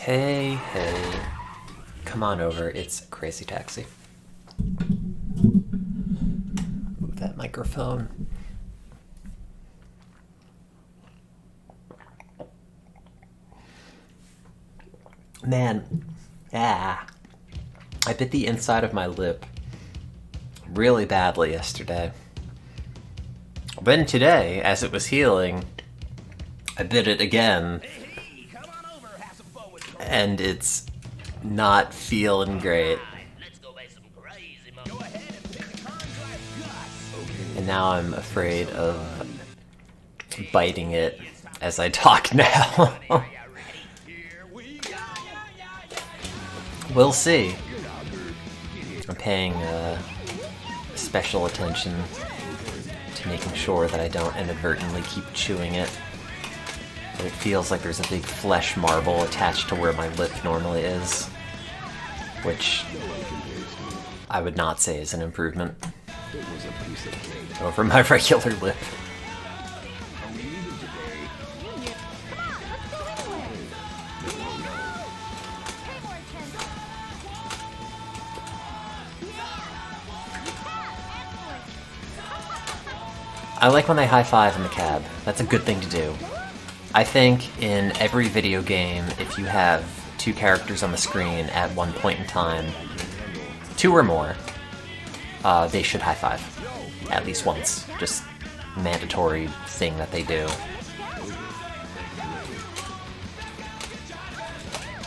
Hey, hey. Come on over, it's Crazy Taxi. Move that microphone. Man, I bit the inside of my lip really badly yesterday. Then today, as it was healing, I bit it again, and it's not feeling great. And now I'm afraid of biting it as I talk now. We'll see. I'm paying special attention to making sure that I don't inadvertently keep chewing it. But it feels like there's a big flesh marble attached to where my lip normally is, which I would not say is an improvement over my regular lip. I like when they high-five in the cab. That's a good thing to do. I think in every video game, if you have two characters on the screen at one point in time, two or more, they should high-five. At least once. Just mandatory thing that they do.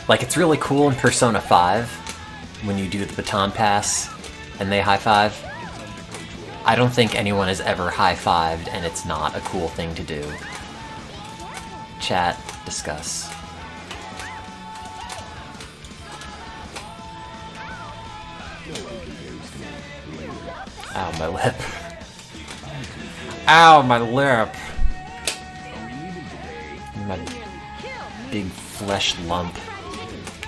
Like, it's really cool in Persona 5 when you do the baton pass and they high-five. I don't think anyone has ever high-fived and it's not a cool thing to do. Chat, discuss. Ow, my lip. Ow, my lip! My big flesh lump.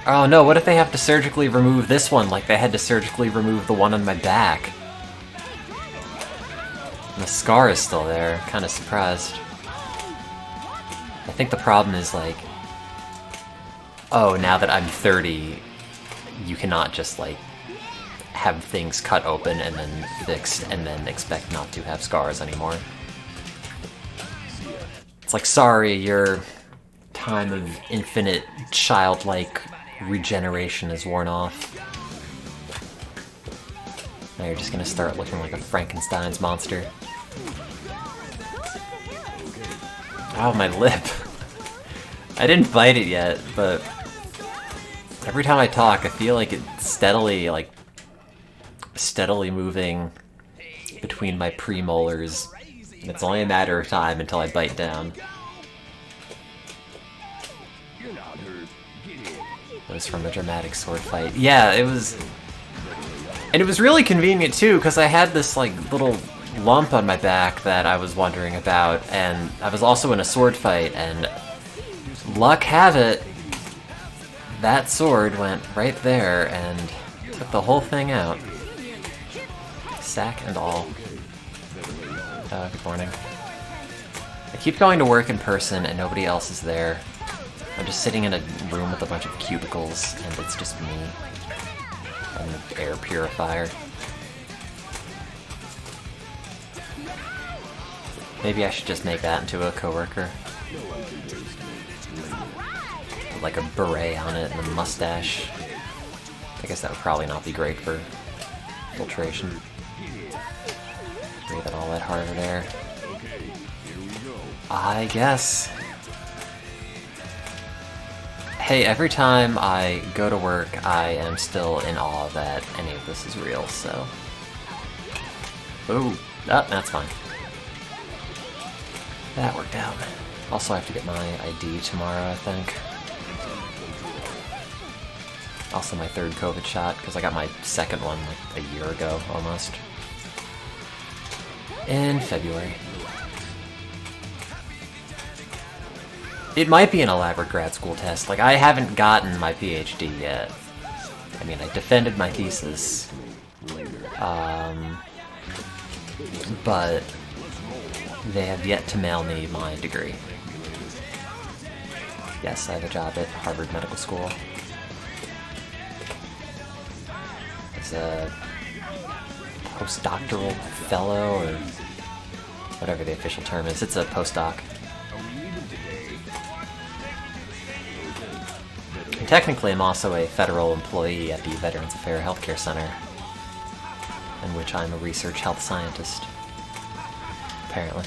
Oh no, what if they have to surgically remove this one like they had to surgically remove the one on my back? And the scar is still there. I'm kinda surprised. I think the problem is like, oh, now that I'm 30, you cannot just like have things cut open and then fixed and then expect not to have scars anymore. It's like, sorry, your time of infinite childlike regeneration is worn off. Now you're just gonna start looking like a Frankenstein's monster. Ow, my lip. I didn't bite it yet, but every time I talk, I feel like it's steadily moving between my premolars. It's only a matter of time until I bite down. It was from a dramatic sword fight. Yeah, it was... And it was really convenient too, because I had this like little lump on my back that I was wondering about, and I was also in a sword fight, and luck have it, that sword went right there and took the whole thing out. Sack and all. Good morning. I keep going to work in person and nobody else is there. I'm just sitting in a room with a bunch of cubicles and it's just me and the air purifier. Maybe I should just make that into a coworker. Put like a beret on it and a mustache. I guess that would probably not be great for filtration. Breathe in all that hard air. I guess. Hey, every time I go to work, I am still in awe that any of this is real, so... Ooh, that's fine. That worked out. Also, I have to get my ID tomorrow, I think. Also my third COVID shot, because I got my second one like a year ago, almost. In February. It might be an elaborate grad school test. Like, I haven't gotten my PhD yet. I mean, I defended my thesis. But they have yet to mail me my degree. Yes, I have a job at Harvard Medical School. As a postdoctoral fellow, or whatever the official term is. It's a postdoc. And technically, I'm also a federal employee at the Veterans Affairs Healthcare Center, in which I'm a research health scientist, apparently.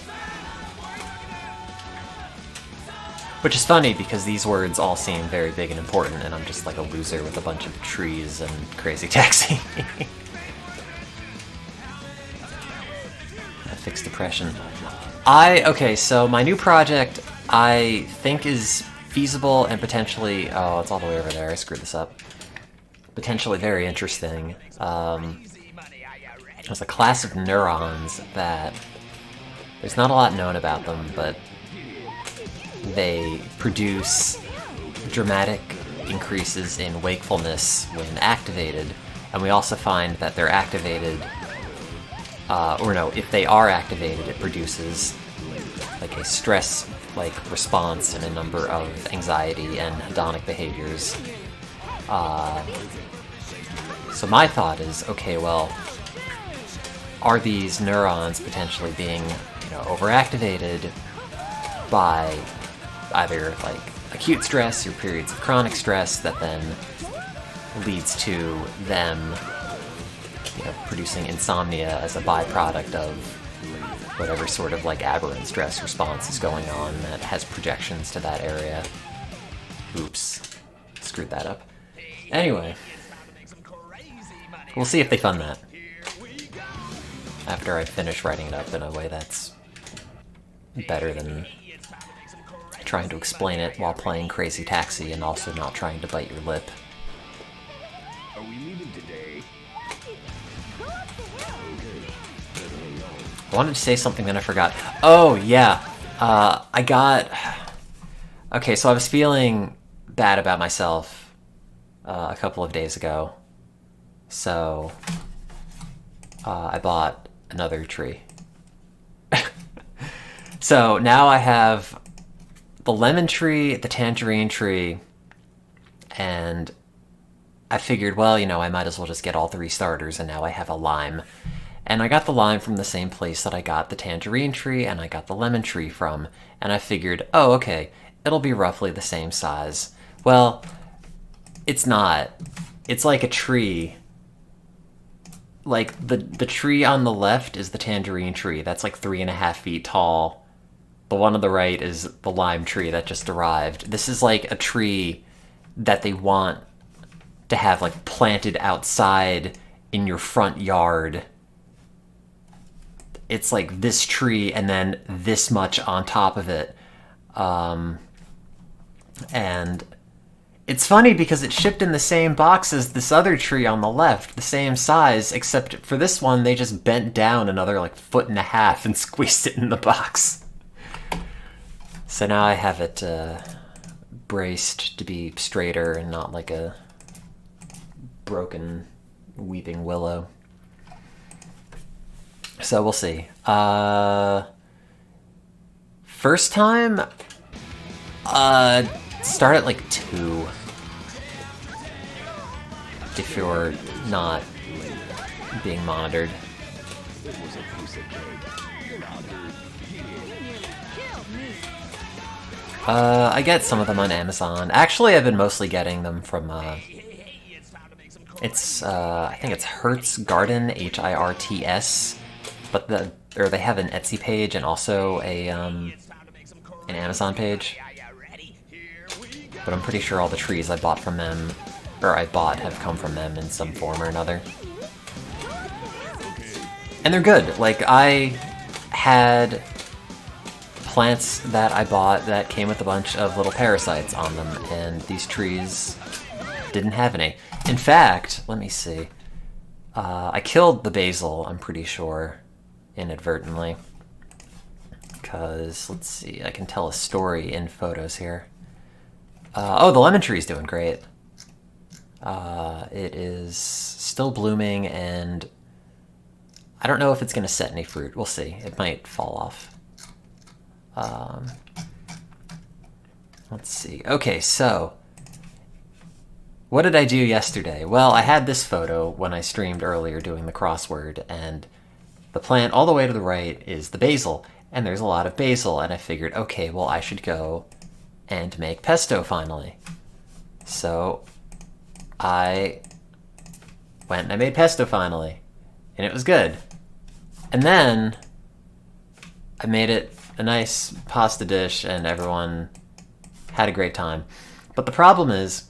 Which is funny, because these words all seem very big and important, and I'm just like a loser with a bunch of trees and crazy taxi. I fixed depression. Okay, so my new project, I think is feasible and potentially... Oh, it's all the way over there, I screwed this up. Potentially very interesting. There's a class of neurons that... There's not a lot known about them, but they produce dramatic increases in wakefulness when activated, and we also find that they're activated, or no, if they are activated, it produces like a stress-like response and a number of anxiety and hedonic behaviors. So my thought is, okay, well, are these neurons potentially being, overactivated by either like acute stress or periods of chronic stress that then leads to them producing insomnia as a byproduct of whatever sort of like aberrant stress response is going on that has projections to that area. Oops, screwed that up. Anyway, we'll see if they fund that after I finish writing it up in a way that's better than trying to explain it while playing Crazy Taxi and also not trying to bite your lip. Are we leaving today? I wanted to say something that I forgot. Oh, yeah. I got... Okay, so I was feeling bad about myself a couple of days ago. So I bought another tree. So now I have the lemon tree, the tangerine tree, and I figured, well, I might as well just get all three starters, and now I have a lime. And I got the lime from the same place that I got the tangerine tree and I got the lemon tree from, and I figured, oh, okay, it'll be roughly the same size. Well, it's not. It's like a tree. Like, the tree on the left is the tangerine tree. That's like 3.5 feet tall. The one on the right is the lime tree that just arrived. This is like a tree that they want to have like planted outside in your front yard. It's like this tree and then this much on top of it. And it's funny because it shipped in the same box as this other tree on the left, the same size, except for this one they just bent down another like 1.5 feet and squeezed it in the box. So now I have it braced to be straighter and not like a broken weeping willow. So we'll see. First time, start at like 2. If you're not being monitored. I get some of them on Amazon. Actually, I've been mostly getting them from, it's, I think it's Hertz Garden, Hirts, but they have an Etsy page and also an Amazon page. But I'm pretty sure all the trees I bought from them, or I bought, have come from them in some form or another. And they're good. Like, I had plants that I bought that came with a bunch of little parasites on them, and these trees didn't have any. In fact, let me see. I killed the basil, I'm pretty sure, inadvertently. Because, let's see, I can tell a story in photos here. Oh, the lemon tree's doing great. It is still blooming, and I don't know if it's going to set any fruit. We'll see. It might fall off. Let's see. Okay, so what did I do yesterday? Well, I had this photo when I streamed earlier doing the crossword, and the plant all the way to the right is the basil, and there's a lot of basil, and I figured, okay, well, I should go and make pesto finally. So I went and I made pesto finally, and it was good. And then I made it a nice pasta dish, and everyone had a great time. But the problem is,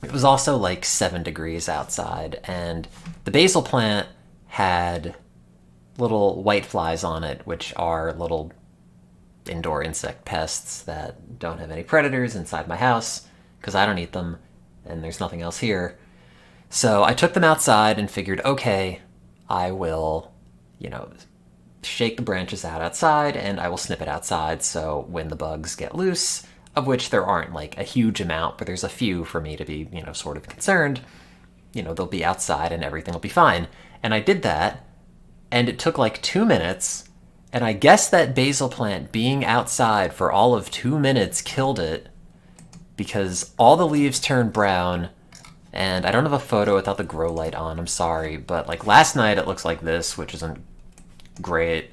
it was also like 7 degrees outside, and the basil plant had little white flies on it, which are little indoor insect pests that don't have any predators inside my house, because I don't eat them, and there's nothing else here. So I took them outside and figured, okay, I will, shake the branches out outside, and I will snip it outside, so when the bugs get loose, of which there aren't like a huge amount, but there's a few for me to be, sort of concerned, they'll be outside and everything will be fine. And I did that, and it took like 2 minutes, and I guess that basil plant being outside for all of 2 minutes killed it, because all the leaves turned brown, and I don't have a photo without the grow light on, I'm sorry, but like last night it looks like this, which isn't great.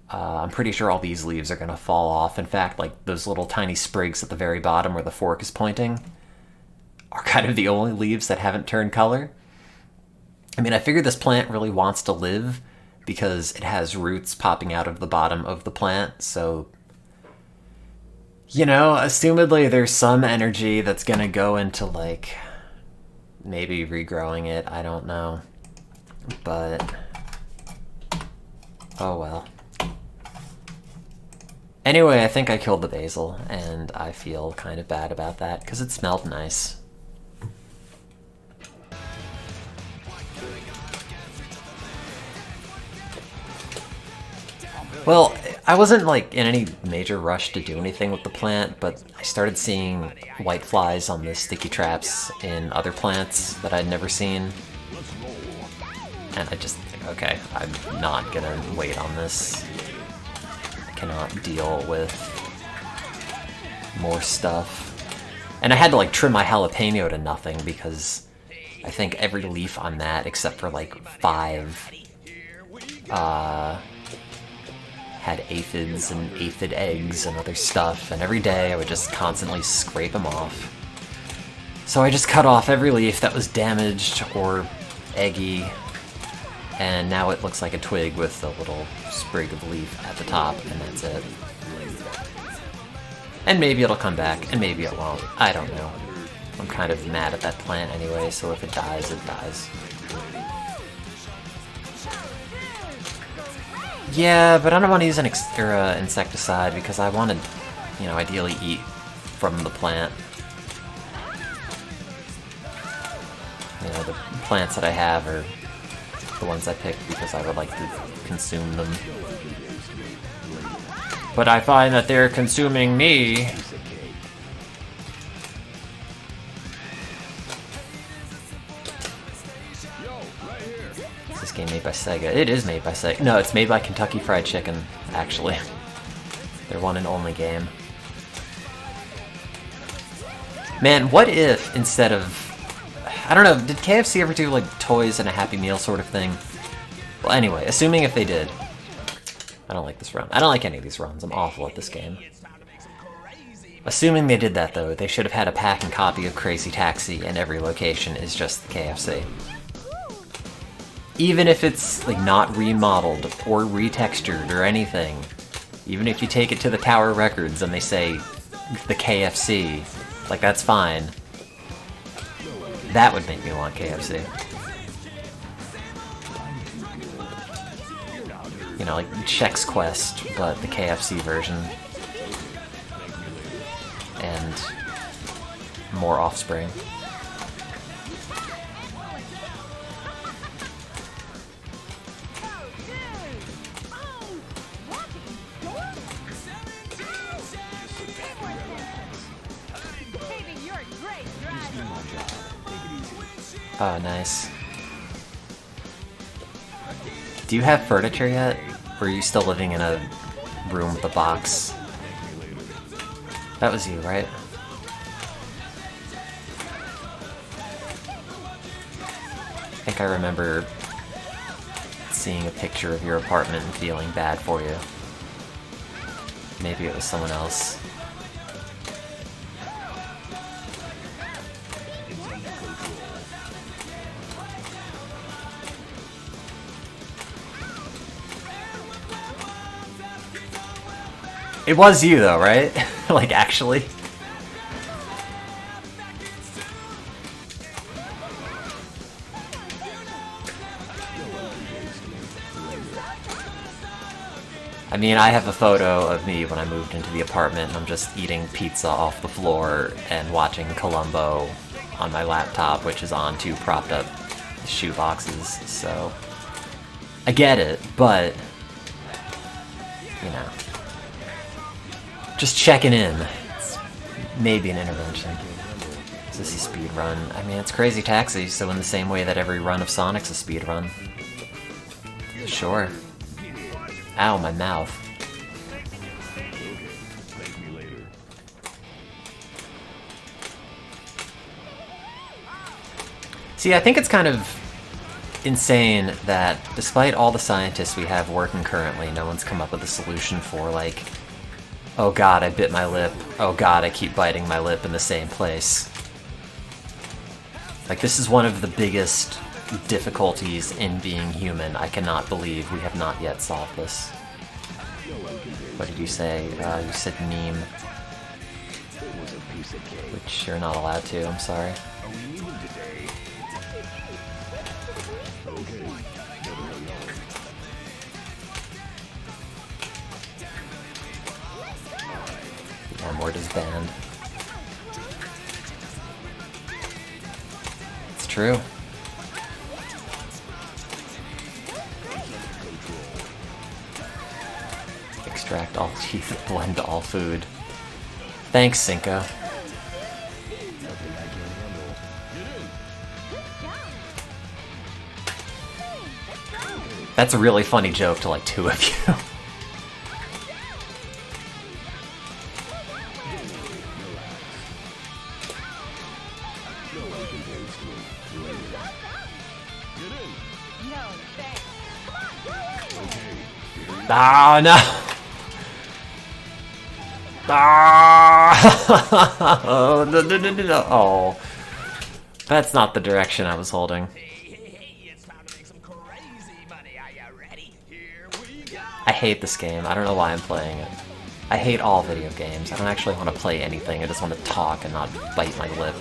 I'm pretty sure all these leaves are going to fall off. In fact, like those little tiny sprigs at the very bottom where the fork is pointing are kind of the only leaves that haven't turned color. I mean, I figure this plant really wants to live because it has roots popping out of the bottom of the plant, so assumedly there's some energy that's going to go into like maybe regrowing it, I don't know. But oh well. Anyway, I think I killed the basil, and I feel kind of bad about that, because it smelled nice. Well, I wasn't like in any major rush to do anything with the plant, but I started seeing white flies on the sticky traps in other plants that I'd never seen. And I just think, okay, I'm not gonna wait on this. Cannot deal with more stuff. And I had to like trim my jalapeno to nothing because I think every leaf on that, except for like 5, had aphids and aphid eggs and other stuff, and every day I would just constantly scrape them off. So I just cut off every leaf that was damaged or eggy, and now it looks like a twig with a little sprig of leaf at the top, and that's it. And maybe it'll come back, and maybe it won't. I don't know. I'm kind of mad at that plant anyway, so if it dies, it dies. Yeah, but I don't want to use an insecticide because I want to, ideally eat from the plant. The plants that I have are the ones I picked because I would like to consume them. But I find that they're consuming me. Is this game made by Sega? It is made by Sega. No, it's made by Kentucky Fried Chicken, actually. Their one and only game. Man, what if instead of... I don't know, did KFC ever do, like, toys and a Happy Meal sort of thing? Well, anyway, assuming if they did... I don't like this run. I don't like any of these runs. I'm awful at this game. Assuming they did that, though, they should have had a pack and copy of Crazy Taxi, and every location is just the KFC. Even if it's, like, not remodeled or retextured or anything, even if you take it to the Tower Records and they say the KFC, like, that's fine. That would make me want KFC. Like Chex Quest, but the KFC version. And more Offspring. Oh, nice. Do you have furniture yet? Or are you still living in a room with a box? That was you, right? I think I remember seeing a picture of your apartment and feeling bad for you. Maybe it was someone else. It was you though, right? Like, actually? I mean, I have a photo of me when I moved into the apartment and I'm just eating pizza off the floor and watching Columbo on my laptop, which is on two propped up shoe boxes, so... I get it, but... you know... just checking in. It's maybe an intervention. Is this a speed run? I mean, it's Crazy Taxi, so in the same way that every run of Sonic's a speed run. Sure. Ow, my mouth. See, I think it's kind of insane that despite all the scientists we have working currently, no one's come up with a solution for, like, oh god, I bit my lip. Oh god, I keep biting my lip in the same place. Like, this is one of the biggest difficulties in being human. I cannot believe we have not yet solved this. What did you say? You said meme. Which you're not allowed to, I'm sorry. The R-Mord is banned. It's true. Extract all teeth, blend all food. Thanks, Cinco. That's a really funny joke to like two of you. Ah, no! Ah! Oh, no, no, no, no, no. Oh. That's not the direction I was holding. I hate this game. I don't know why I'm playing it. I hate all video games. I don't actually want to play anything. I just want to talk and not bite my lip.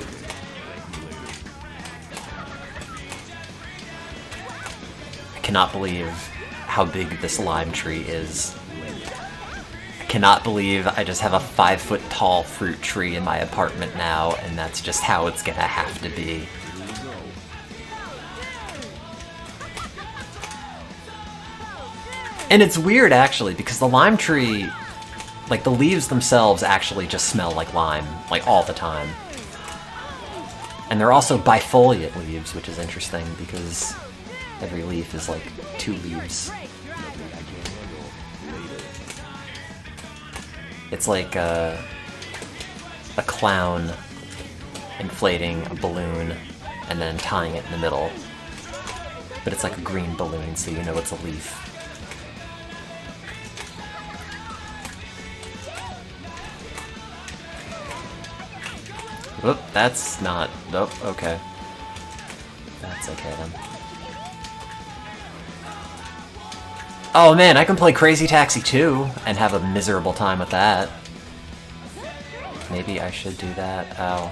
I cannot believe how big this lime tree is. I cannot believe I just have a 5-foot tall fruit tree in my apartment now, and that's just how it's gonna have to be. And it's weird, actually, because the lime tree, like, the leaves themselves actually just smell like lime, like, all the time. And they're also bifoliate leaves, which is interesting, because every leaf is, like, 2 leaves. It's like a clown inflating a balloon and then tying it in the middle. But it's like a green balloon, so you know it's a leaf. Whoop, that's not... Nope, okay. That's okay then. Oh man, I can play Crazy Taxi 2 and have a miserable time with that. Maybe I should do that. Oh.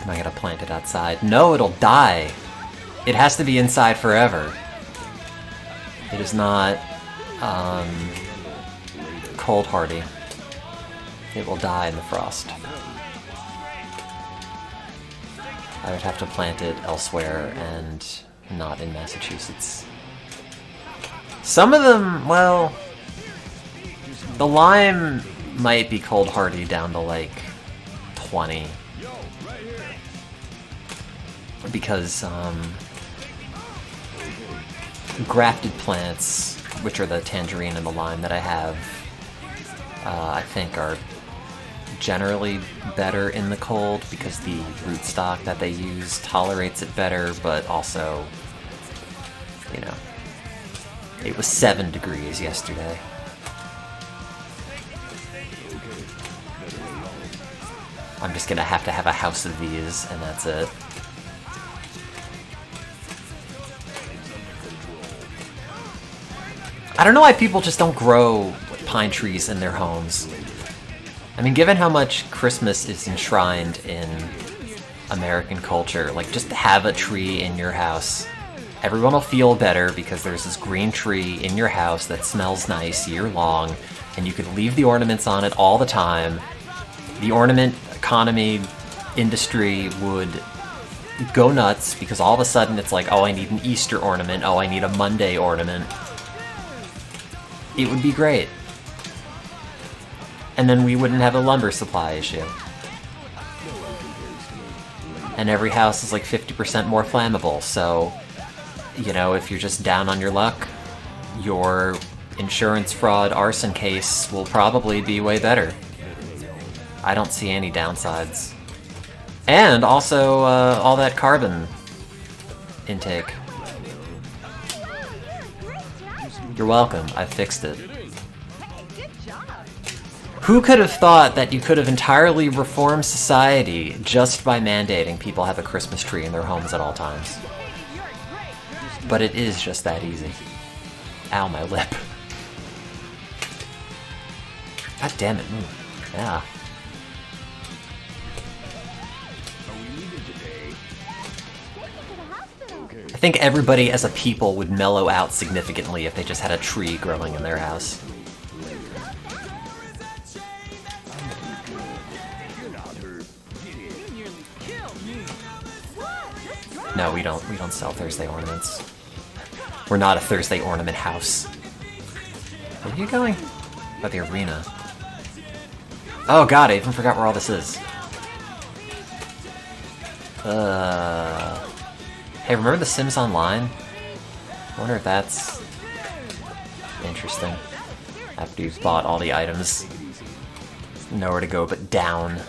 Am I gonna plant it outside? No, it'll die. It has to be inside forever. It is not, cold hardy. It will die in the frost. I would have to plant it elsewhere and not in Massachusetts. Some of them, well, the lime might be cold hardy down to like 20. Because grafted plants which are the tangerine and the lime that I have, I think are generally better in the cold because the rootstock that they use tolerates it better, but also, you know, it was 7 degrees yesterday. I'm just gonna have to have a house of these, and that's it. I don't know why people just don't grow pine trees in their homes. I mean, given how much Christmas is enshrined in American culture, like, just have a tree in your house. Everyone will feel better because there's this green tree in your house that smells nice year long, and you can leave the ornaments on it all the time. The ornament economy industry would go nuts because all of a sudden it's like, oh, I need an Easter ornament, oh, I need a Monday ornament. It would be great. And then we wouldn't have a lumber supply issue. And every house is like 50% more flammable, so, you know, if you're just down on your luck, your insurance fraud arson case will probably be way better. I don't see any downsides. And also, all that carbon intake. You're welcome, I fixed it. Who could have thought that you could have entirely reformed society just by mandating people have a Christmas tree in their homes at all times? But it is just that easy. Ow, my lip. God damn it, move. Yeah. I think everybody as a people would mellow out significantly if they just had a tree growing in their house. No, we don't sell Thursday ornaments. We're not a Thursday ornament house. Where are you going? Oh, the arena. Oh god, I even forgot where all this is. Hey, remember The Sims Online? I wonder if that's interesting. After you've bought all the items. Nowhere to go but down.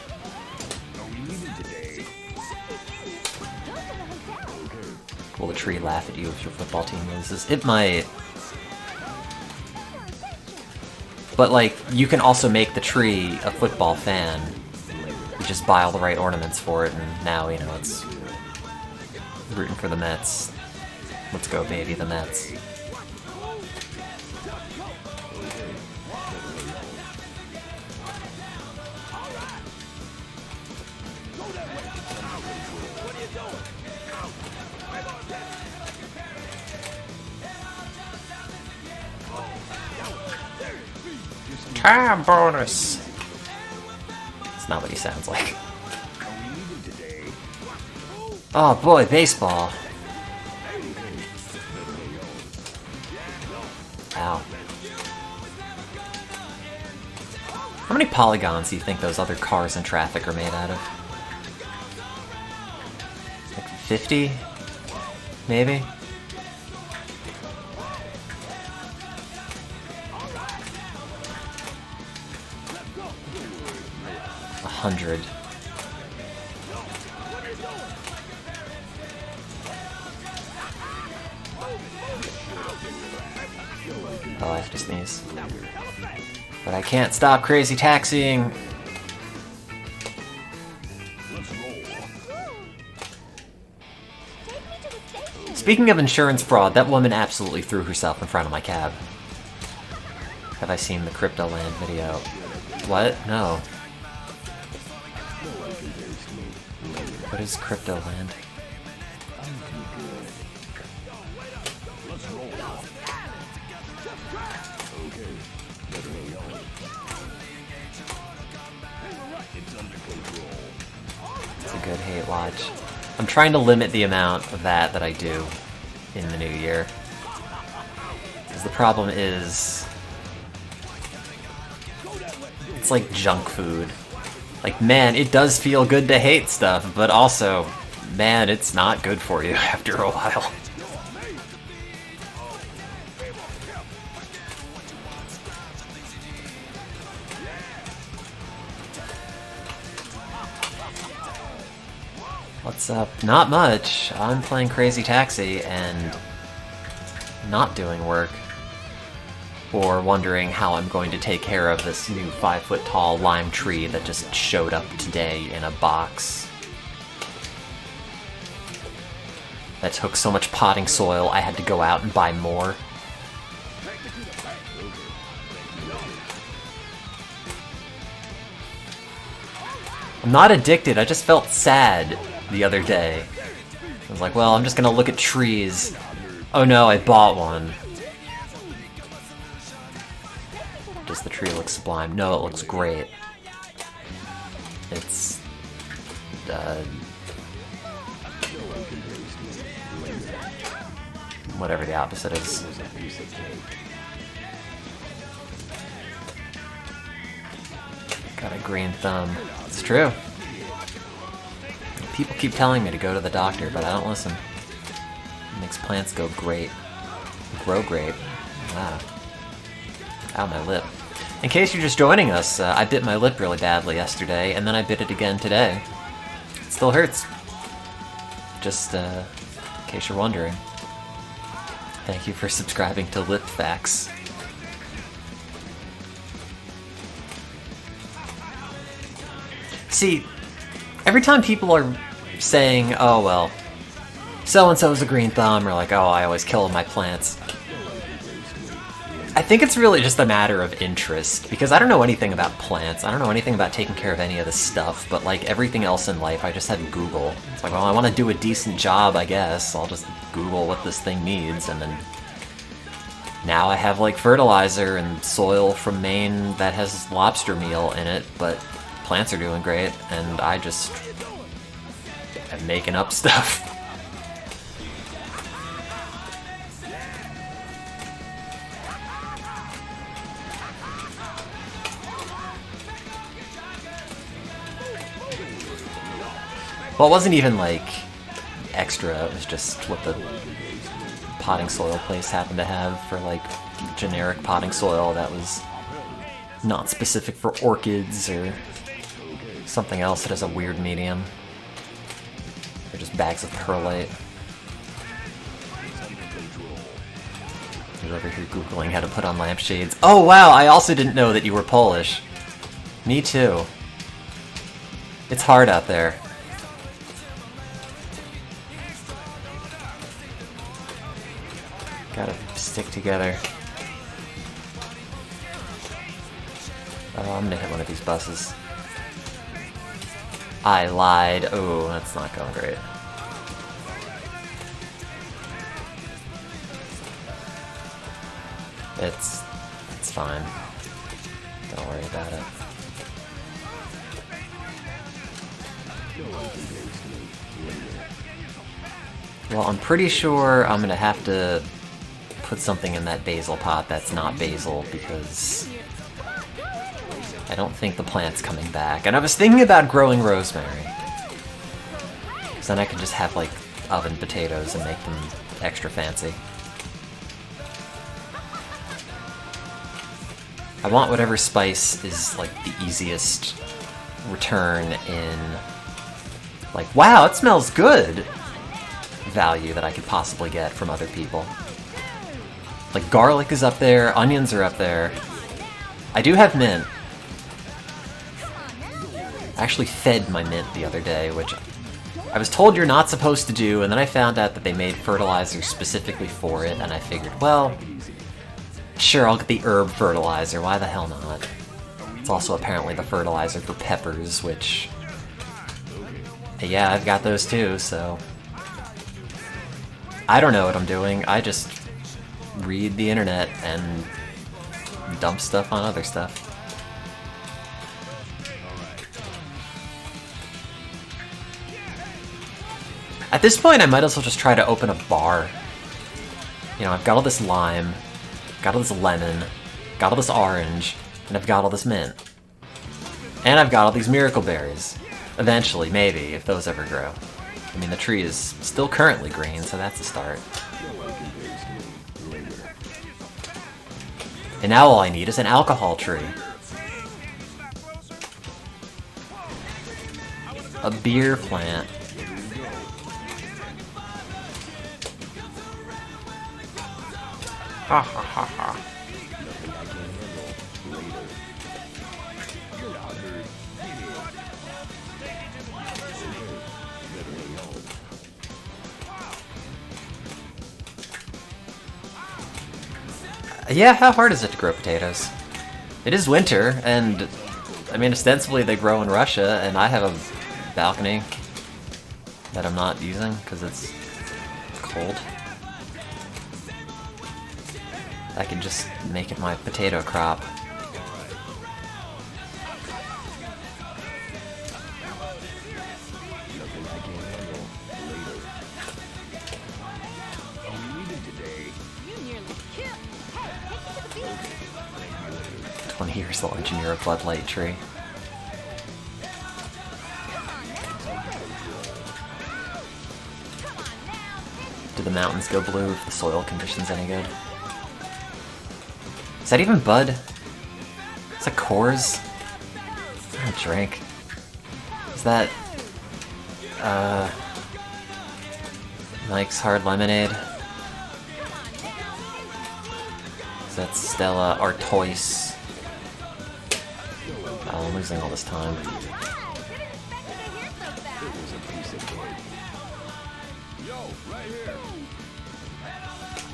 Will the tree laugh at you if your football team loses? It might. But, like, you can also make the tree a football fan. You just buy all the right ornaments for it, and now, you know, it's rooting for the Mets. Let's go, baby, the Mets. Time bonus! It's not what he sounds like. Oh boy, baseball. Ow. How many polygons do you think those other cars in traffic are made out of? Like 50? Maybe? 100. Oh, I have to sneeze. But I can't stop crazy taxiing! Speaking of insurance fraud, that woman absolutely threw herself in front of my cab. Have I seen the Crypto Land video? What? No. What is Crypto Land? It's a good hate watch. I'm trying to limit the amount of that I do in the new year. Because the problem is, it's like junk food. Like, man, it does feel good to hate stuff, but also, man, it's not good for you after a while. What's up? Not much. I'm playing Crazy Taxi and not doing work. Or wondering how I'm going to take care of this new 5-foot-tall lime tree that just showed up today in a box. That took so much potting soil, I had to go out and buy more. I'm not addicted, I just felt sad the other day. I was like, well, I'm just gonna look at trees. Oh no, I bought one. Does the tree look sublime? No, it looks great. It's... whatever the opposite is. Got a green thumb. It's true. People keep telling me to go to the doctor, but I don't listen. It makes plants go great. Grow great. Wow. Ow, my lip. In case you're just joining us, I bit my lip really badly yesterday, and then I bit it again today. It still hurts. Just, in case you're wondering. Thank you for subscribing to Lip Facts. See, every time people are saying, oh well, so-and-so's a green thumb, or like, oh, I always kill my plants, I think it's really just a matter of interest, because I don't know anything about plants, I don't know anything about taking care of any of this stuff, but like everything else in life, I just had to Google. It's like, well, I want to do a decent job, I guess, I'll just Google what this thing needs, and then now I have like fertilizer and soil from Maine that has lobster meal in it, but plants are doing great, and I just am making up stuff. Well, it wasn't even like extra, it was just what the potting soil place happened to have for like generic potting soil that was not specific for orchids or something else that has a weird medium. Or just bags of perlite. You're over here Googling how to put on lampshades. Oh wow, I also didn't know that you were Polish. Me too. It's hard out there. Gotta stick together. Oh, I'm gonna hit one of these buses. I lied. Oh, that's not going great. It's fine. Don't worry about it. Well, I'm pretty sure I'm gonna have to put something in that basil pot that's not basil, because I don't think the plant's coming back. And I was thinking about growing rosemary, because then I could just have like oven potatoes and make them extra fancy. I want whatever spice is like the easiest return in like, wow, it smells good value that I could possibly get from other people. Like garlic is up there, onions are up there. I do have mint. I actually fed my mint the other day, which I was told you're not supposed to do, and then I found out that they made fertilizer specifically for it, and I figured, well, sure, I'll get the herb fertilizer, why the hell not? It's also apparently the fertilizer for peppers, which, yeah, I've got those too, so I don't know what I'm doing, I just read the internet and dump stuff on other stuff. At this point, I might as well just try to open a bar. You know, I've got all this lime, got all this lemon, got all this orange, and I've got all this mint. And I've got all these miracle berries. Eventually, maybe, if those ever grow. I mean, the tree is still currently green, so that's a start. And now all I need is an alcohol tree. A beer plant. Ha ha ha ha. Yeah, how hard is it to grow potatoes? It is winter, and I mean, ostensibly they grow in Russia, and I have a balcony that I'm not using because it's cold. I can just make it my potato crop. Years they'll engineer a floodlight tree. Do the mountains go blue if the soil condition's any good? Is that even bud? Is that cores? I don't drink. Is that Mike's Hard Lemonade? Is that Stella Artois? Oh, I'm losing all this time.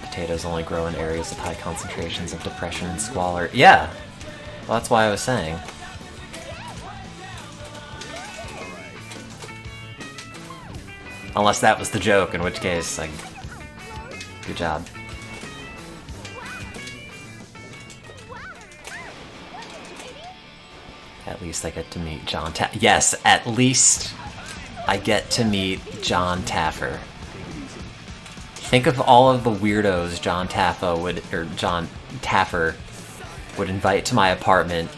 Potatoes only grow in areas with high concentrations of depression and squalor. Yeah! Well, that's why I was saying. Unless that was the joke, in which case, like, good job. At least I get to meet John Yes, at least I get to meet John Taffer. Think of all of the weirdos John Taffer would invite to my apartment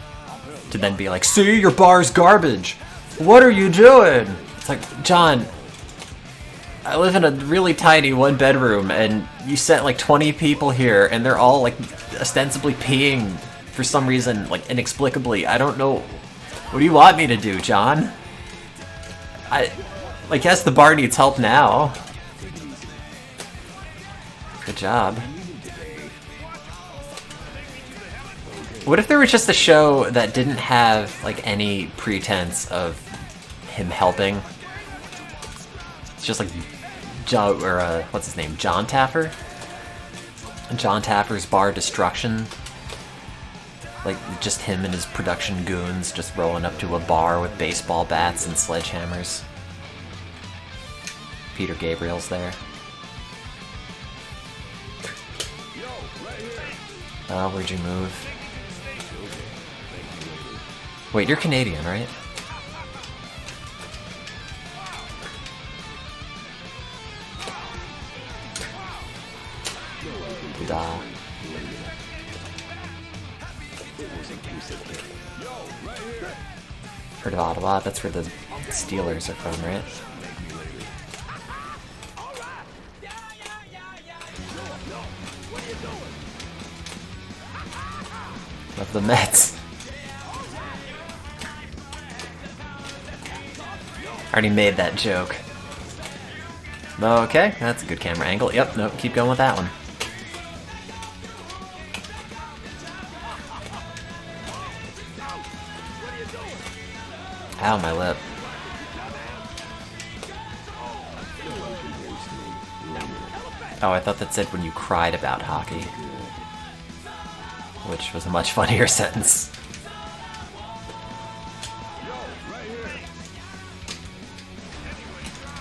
to then be like, "See, your bar's garbage. What are you doing?" It's like, John, I live in a really tiny one-bedroom, and you sent like 20 people here, and they're all like ostensibly peeing for some reason, like inexplicably. I don't know. What do you want me to do, John? Like, yes, the bar needs help now. Good job. What if there was just a show that didn't have, like, any pretense of him helping? It's just like John, or what's his name? John Taffer? John Taffer's Bar Destruction. Like, just him and his production goons just rolling up to a bar with baseball bats and sledgehammers. Peter Gabriel's there. Oh, where'd you move? Wait, you're Canadian, right? Da. Heard of Ottawa? That's where the Steelers are from, right? Of the Mets. Already made that joke. Okay, that's a good camera angle. Yep, nope, keep going with that one. Ow, my lip. Oh, I thought that said when you cried about hockey. Which was a much funnier sentence.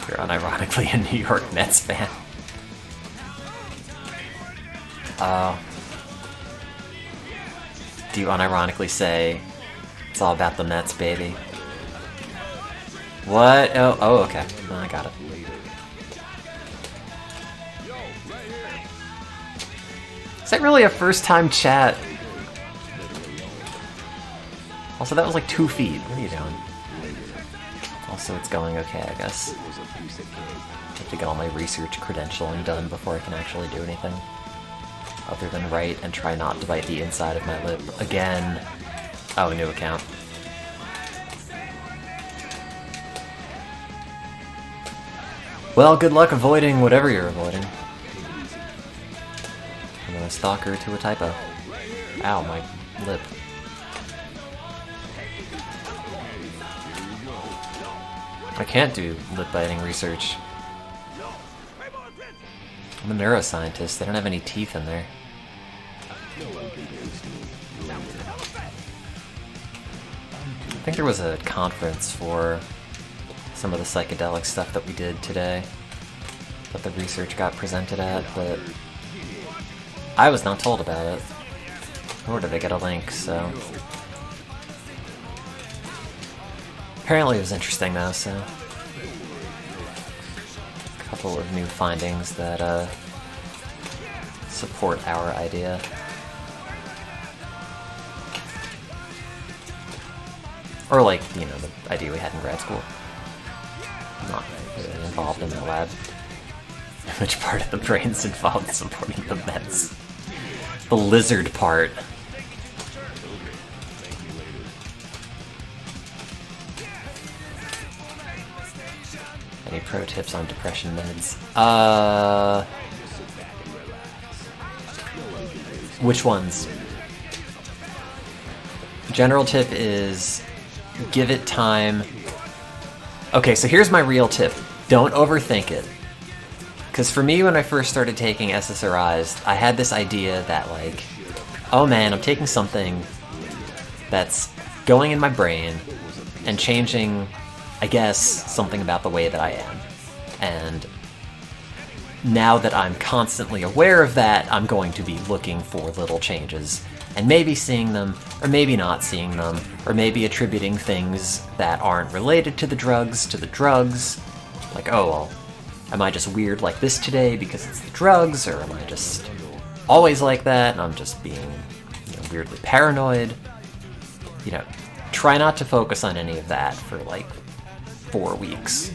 You're unironically a New York Mets fan. Do you unironically say, it's all about the Mets, baby? What? Oh, okay. I got it. Is that really a first-time chat? Also, that was like 2 feet. What are you doing? Also, it's going okay, I guess. I have to get all my research credentialing done before I can actually do anything. Other than write and try not to bite the inside of my lip again. Oh, new account. Well, good luck avoiding whatever you're avoiding. I'm gonna a stalker to a typo. Ow, my lip. I can't do lip-biting research. I'm a neuroscientist, they don't have any teeth in there. I think there was a conference for some of the psychedelic stuff that we did today that the research got presented at, but I was not told about it. Nor did I get a link, so... Apparently it was interesting though, so... A couple of new findings that support our idea. Or like, you know, the idea we had in grad school. I'm not really involved in the lab. Which part of the brain's involved in supporting the meds? The lizard part. Any pro tips on depression meds? Which ones? General tip is give it time. Okay, so here's my real tip. Don't overthink it. Because for me, when I first started taking SSRIs, I had this idea that, like, oh man, I'm taking something that's going in my brain and changing, I guess, something about the way that I am. And now that I'm constantly aware of that, I'm going to be looking for little changes. And maybe seeing them, or maybe not seeing them, or maybe attributing things that aren't related to the drugs to the drugs. Like, oh, well, am I just weird like this today because it's the drugs, or am I just always like that and I'm just being, you know, weirdly paranoid? You know, try not to focus on any of that for like 4 weeks.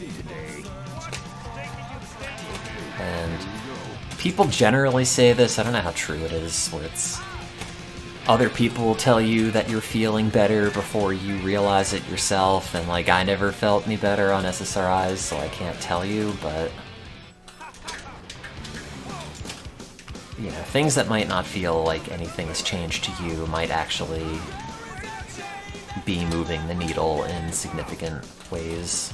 And people generally say this, I don't know how true it is, where it's other people will tell you that you're feeling better before you realize it yourself, and like I never felt any better on SSRIs, so I can't tell you, but you know, things that might not feel like anything's changed to you might actually be moving the needle in significant ways.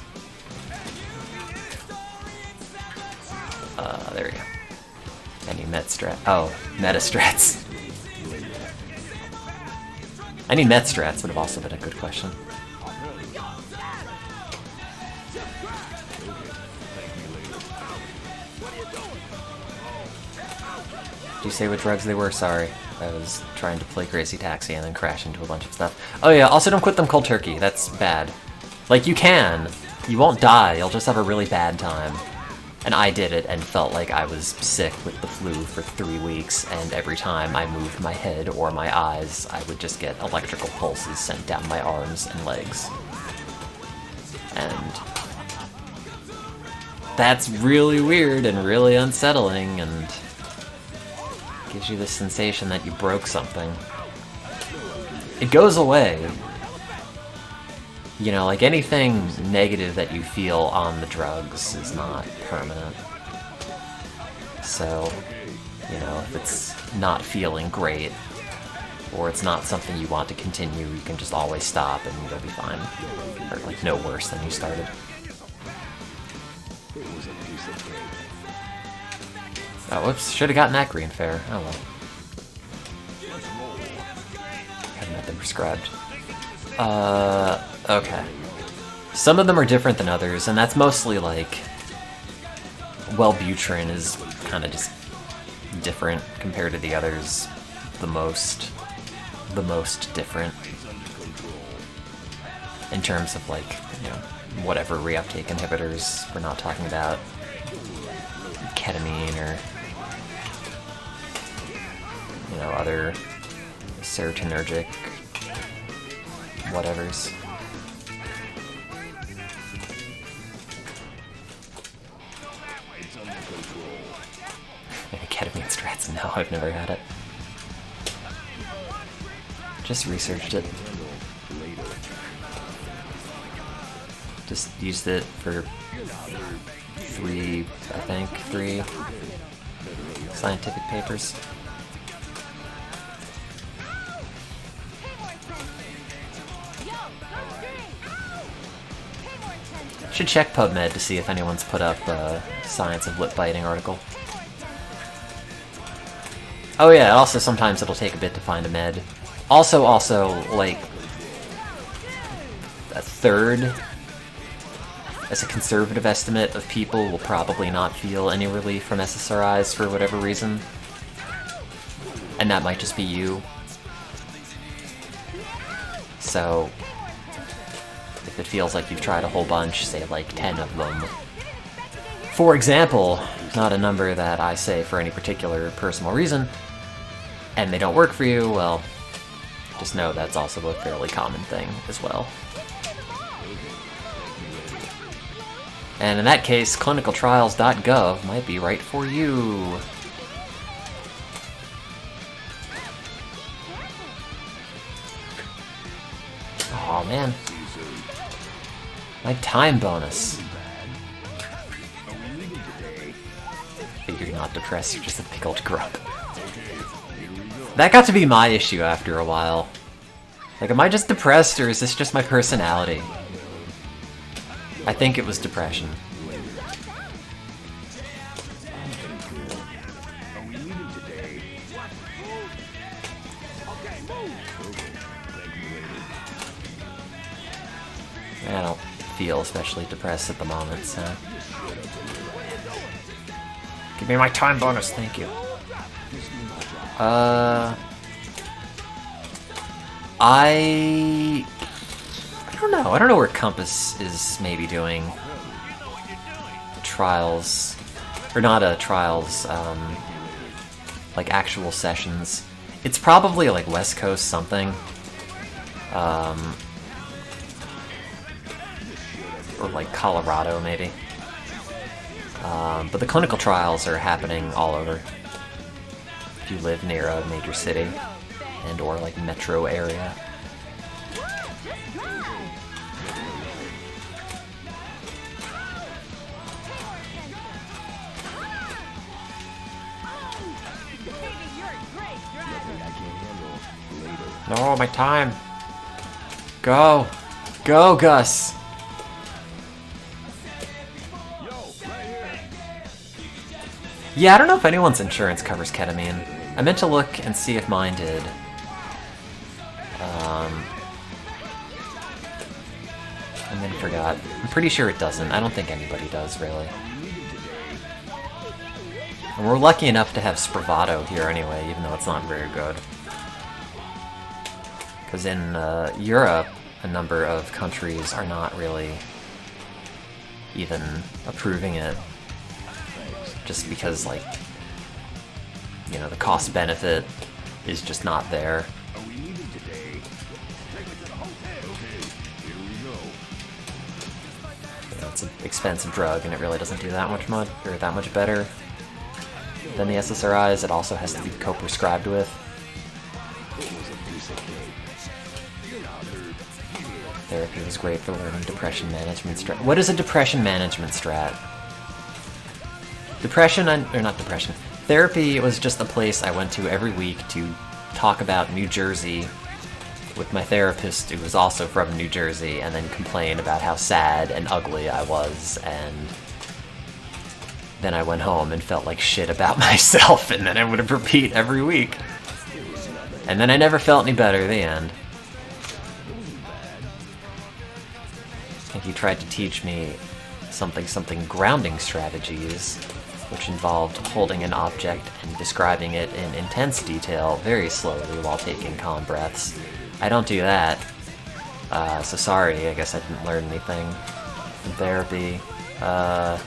There we go. Any metastrats. Any metstrats would have also been a good question. Did you say what drugs they were? Sorry. I was trying to play Crazy Taxi and then crash into a bunch of stuff. Oh yeah, also don't quit them cold turkey. That's bad. Like, you can. You won't die. You'll just have a really bad time. And I did it and felt like I was sick with the flu for 3 weeks, and every time I moved my head or my eyes, I would just get electrical pulses sent down my arms and legs. And that's really weird and really unsettling, and gives you the sensation that you broke something. It goes away. You know, like anything negative that you feel on the drugs is not permanent. So, you know, if it's not feeling great, or it's not something you want to continue, you can just always stop and you'll be fine. Or, like, no worse than you started. Oh, whoops, should have gotten that green fair. Oh well. Hadn't had them prescribed. Okay. Some of them are different than others, and that's mostly like... Wellbutrin is kind of just different compared to the others. The most different. In terms of like, you know, whatever reuptake inhibitors. We're not talking about ketamine or, you know, other serotonergic whatevers. Ketamine strats? No, I've never had it. Just researched it. Just used it for three scientific papers. should check PubMed to see if anyone's put up a Science of Lip Biting article. Oh yeah, also sometimes it'll take a bit to find a med. Also, like, a third, as a conservative estimate, of people will probably not feel any relief from SSRIs for whatever reason. And that might just be you. So, if it feels like you've tried a whole bunch, say like 10 of them. For example, not a number that I say for any particular personal reason, and they don't work for you, well, just know that's also a fairly common thing as well. And in that case, clinicaltrials.gov might be right for you. Oh man. My time bonus. You're not depressed, you're just a pickled grump. That got to be my issue after a while. Like, am I just depressed, or is this just my personality? I think it was depression. I don't feel especially depressed at the moment, so... Give me my time bonus, thank you. I don't know. I don't know where Compass is maybe doing trials, or not trials, like actual sessions. It's probably like West Coast something, or like Colorado maybe. But the clinical trials are happening all over. If you live near a major city and or like metro area. No, my time. Go. Go, Gus. Yeah, I don't know if anyone's insurance covers ketamine. I meant to look and see if mine did. And then forgot. I'm pretty sure it doesn't. I don't think anybody does, really. And we're lucky enough to have Spravato here anyway, even though it's not very good. Because in Europe, a number of countries are not really even approving it. Just because, like, you know, the cost-benefit is just not there. You know, it's an expensive drug, and it really doesn't do that much or that much better than the SSRIs. It also has to be co-prescribed with. Therapy was great for learning depression management strat. What is a depression management strat? Therapy was just a place I went to every week to talk about New Jersey with my therapist, who was also from New Jersey, and then complain about how sad and ugly I was, and then I went home and felt like shit about myself, and then I would repeat every week. And then I never felt any better, the end. I think he tried to teach me something grounding strategies, which involved holding an object and describing it in intense detail very slowly while taking calm breaths. I don't do that, so sorry, I guess I didn't learn anything in therapy. But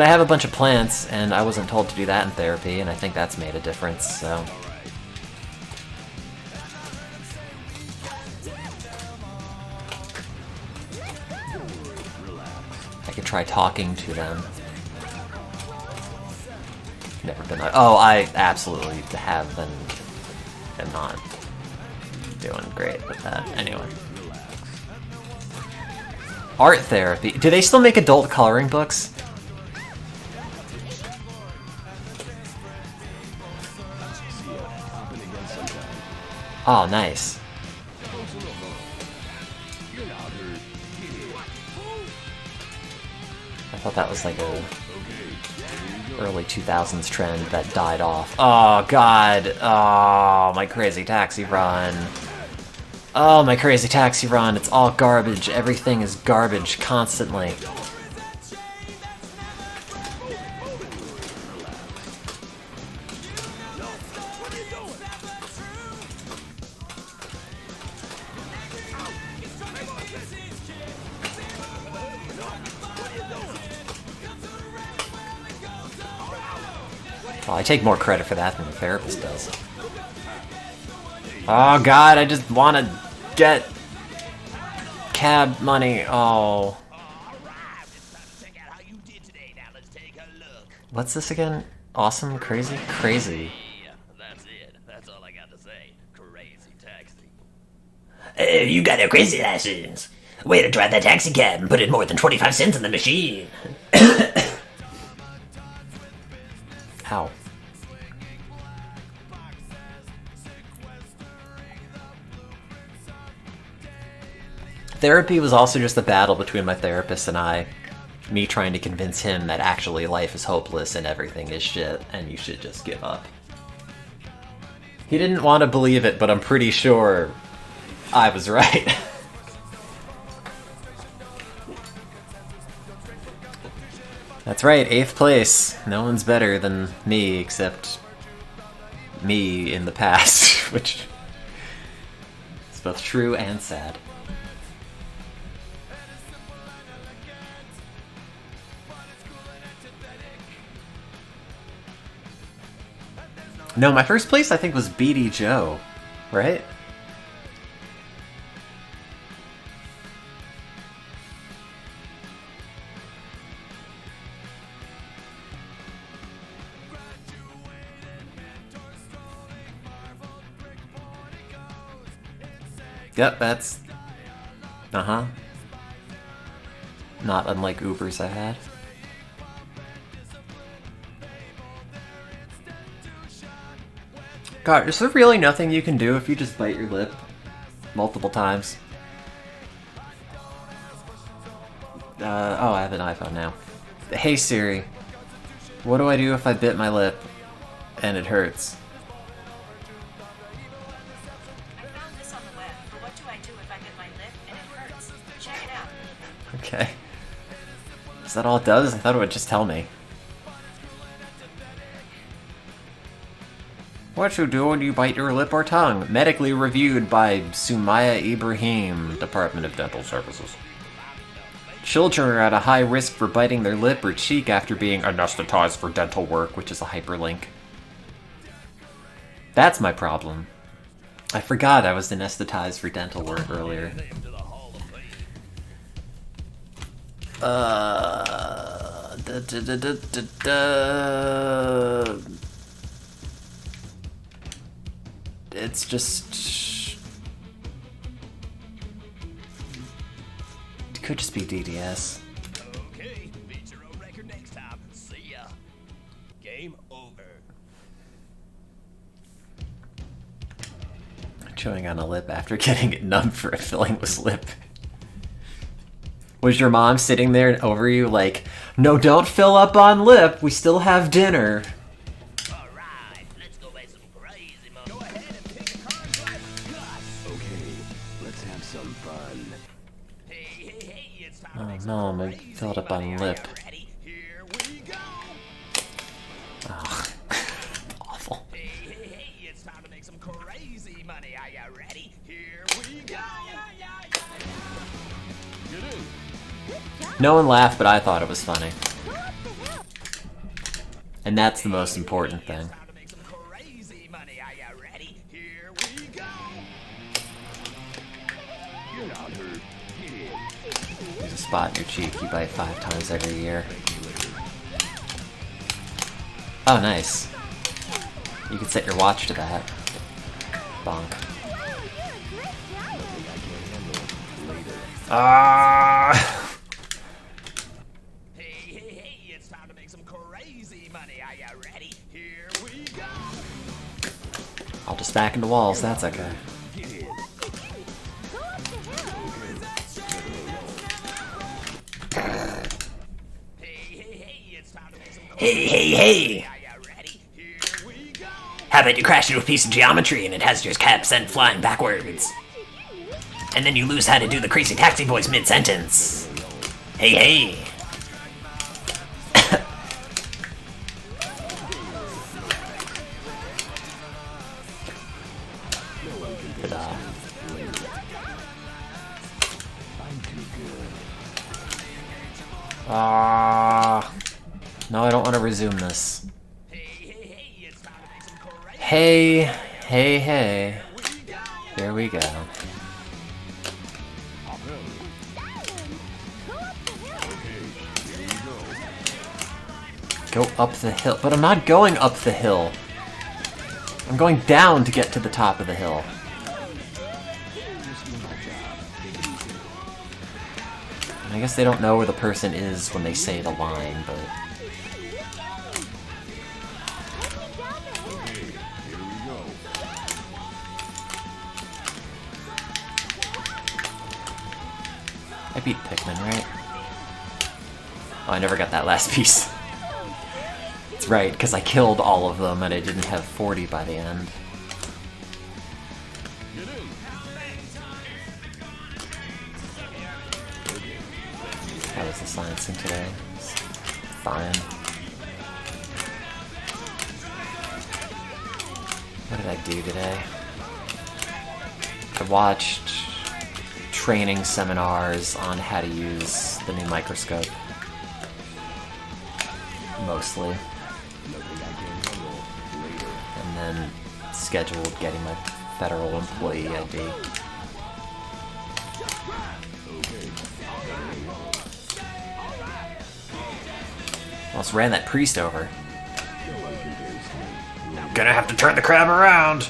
I have a bunch of plants, and I wasn't told to do that in therapy, and I think that's made a difference, so... I could try talking to them. Never been like, oh, I absolutely have been, am not doing great with that. Anyway. Art therapy. Do they still make adult coloring books? Oh, nice. that was like a early 2000s trend that died off. Oh god, oh my Crazy Taxi Run. Oh my Crazy Taxi Run, it's all garbage, everything is garbage constantly. Well, I take more credit for that than the therapist does. Oh god, I just want to get cab money. Oh. What's this again? Awesome? Crazy? Crazy. That's it. That's all I got to say. Crazy taxi. Hey, you got a crazy license. Way to drive that taxi cab and put in more than 25 cents in the machine. Ow. Therapy was also just a battle between my therapist and I. Me trying to convince him that actually life is hopeless and everything is shit and you should just give up. He didn't want to believe it, but I'm pretty sure I was right. That's right, 8th place. No one's better than me except me in the past, which is both true and sad. No, my first place I think was BD Joe, right? Yep, that's... Uh-huh. Not unlike Ubers I had. God, is there really nothing you can do if you just bite your lip multiple times? Oh, I have an iPhone now. Hey Siri, what do I do if I bit my lip and it hurts? I found this on the web, but what do I do if I bit my lip and it hurts? Check it out. Okay. Is that all it does? I thought it would just tell me. What you do when you bite your lip or tongue? Medically reviewed by Sumaya Ibrahim, Department of Dental Services. Children are at a high risk for biting their lip or cheek after being anesthetized for dental work, which is a hyperlink. That's my problem. I forgot I was anesthetized for dental work earlier. It's just... It could just be DDS. Okay, beat your own record next time. See ya. Game over. Chewing on a lip after getting it numb for a filling with lip. Was your mom sitting there over you like, no, don't fill up on lip, we still have dinner? Alright, let's go make some crazy money. Go ahead and pick a card drive. Okay, let's have some fun. Hey, it's time to Oh make no, some I crazy filled up on money. lip. Are you ready? Here we go. Oh, awful. Hey, it's time to make some crazy money. Are you ready? Here we go. Get in. No one laughed, but I thought it was funny. And that's the most important thing. Time to make some crazy money. Are you ready? Here we go. You're not hurt. Get in. There's a spot in your cheek you bite 5 times every year. Oh, nice. You could set your watch to that. Bonk. Ah! Hey, it's time to make some crazy money. Are you ready? Here we go. I'll just back into walls, that's okay. Get in. Hey, Hey, hey, hey! How about you crash into a piece of geometry and it has your cab sent flying backwards? And then you lose how to do the crazy taxi voice mid-sentence. Hey, hey! Ta-da. No, I don't want to resume this. Hey, hey, hey. Here we go. Go up the hill. But I'm not going up the hill. I'm going down to get to the top of the hill. I guess they don't know where the person is when they say the line, but... I beat Pikmin, right? Oh, I never got that last piece. That's right, because I killed all of them and I didn't have 40 by the end. How was the sciencing today? It's fine. What did I do today? I watched training seminars on how to use the new microscope. Mostly. And then scheduled getting my federal employee ID. Almost ran that priest over. Gonna have to turn the crab around!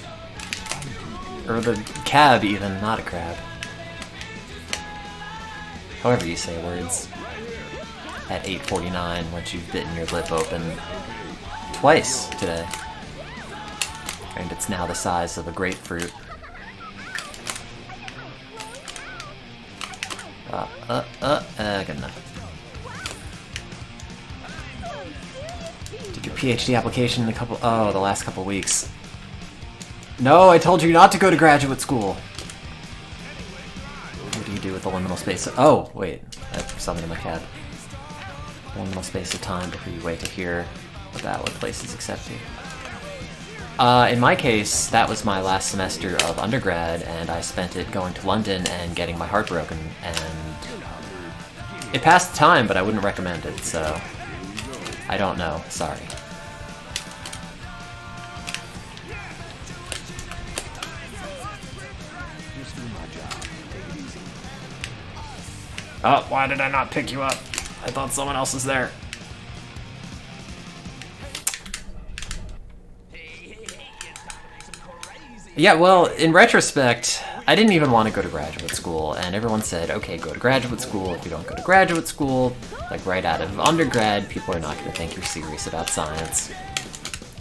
Or the cab even, not a crab. However you say words. At 8:49, once you've bitten your lip open twice today. And it's now the size of a grapefruit. Good enough. Did your PhD application in the last couple weeks. No, I told you not to go to graduate school. What do you do with the liminal space? Oh, wait. I have something in my cab. Liminal space of time before you wait to hear about what places accept you. In my case, that was my last semester of undergrad, and I spent it going to London and getting my heart broken, and it passed the time, but I wouldn't recommend it, so I don't know. Sorry. Oh, why did I not pick you up? I thought someone else was there. Yeah, well, in retrospect, I didn't even want to go to graduate school, and everyone said, okay, go to graduate school. If you don't go to graduate school, like right out of undergrad, people are not going to think you're serious about science.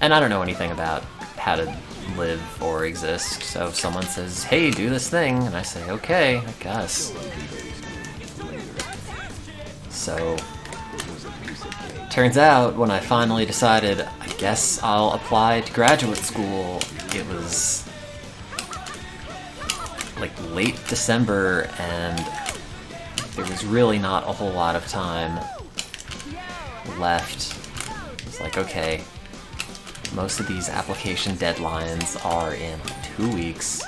And I don't know anything about how to live or exist, so if someone says, hey, do this thing, and I say, okay, I guess. So, turns out, when I finally decided, I guess I'll apply to graduate school, it was like late December, and there was really not a whole lot of time left. It's like, okay, most of these application deadlines are in 2 weeks.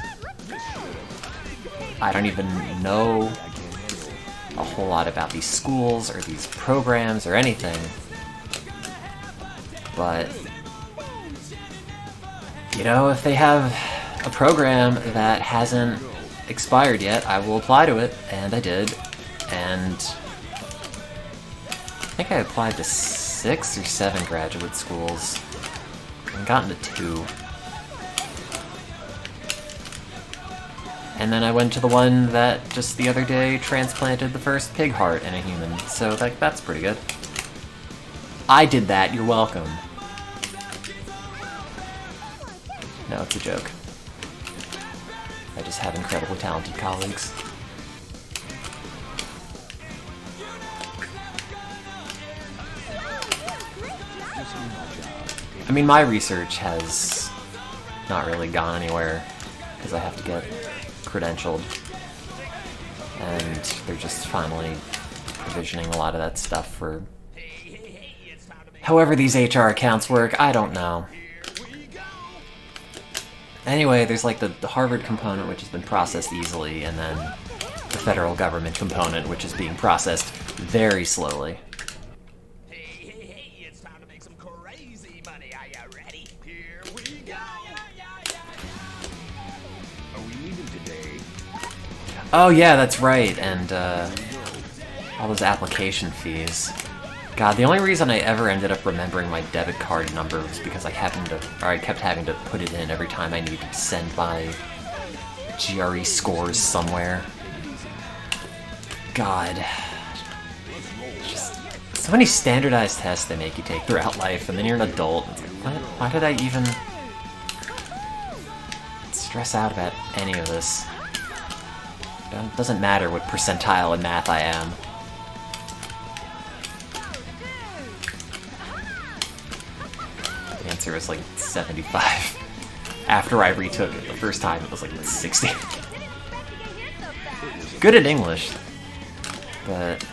I don't even know a whole lot about these schools or these programs or anything, but you know, if they have a program that hasn't expired yet, I will apply to it, and I did, and I think I applied to 6 or 7 graduate schools and gotten to 2. And then I went to the one that just the other day transplanted the first pig heart in a human, so that's pretty good. I did that, you're welcome. No, it's a joke. I just have incredibly talented colleagues. I mean, my research has not really gone anywhere because I have to get credentialed, and they're just finally provisioning a lot of that stuff for however these HR accounts work. I don't know. Anyway, there's like the Harvard component, which has been processed easily, and then the federal government component, which is being processed very slowly. Hey, it's time to make some crazy money. Are you ready? Here we go. Are we leaving today? Oh yeah, that's right, and all those application fees. God, the only reason I ever ended up remembering my debit card number was because I kept having to put it in every time I needed to send my GRE scores somewhere. God. Just so many standardized tests they make you take throughout life, and then you're an adult. It's like, why did I even stress out about any of this? It doesn't matter what percentile in math I am. The answer is like 75. After I retook it the first time, it was like 60. Good at English, but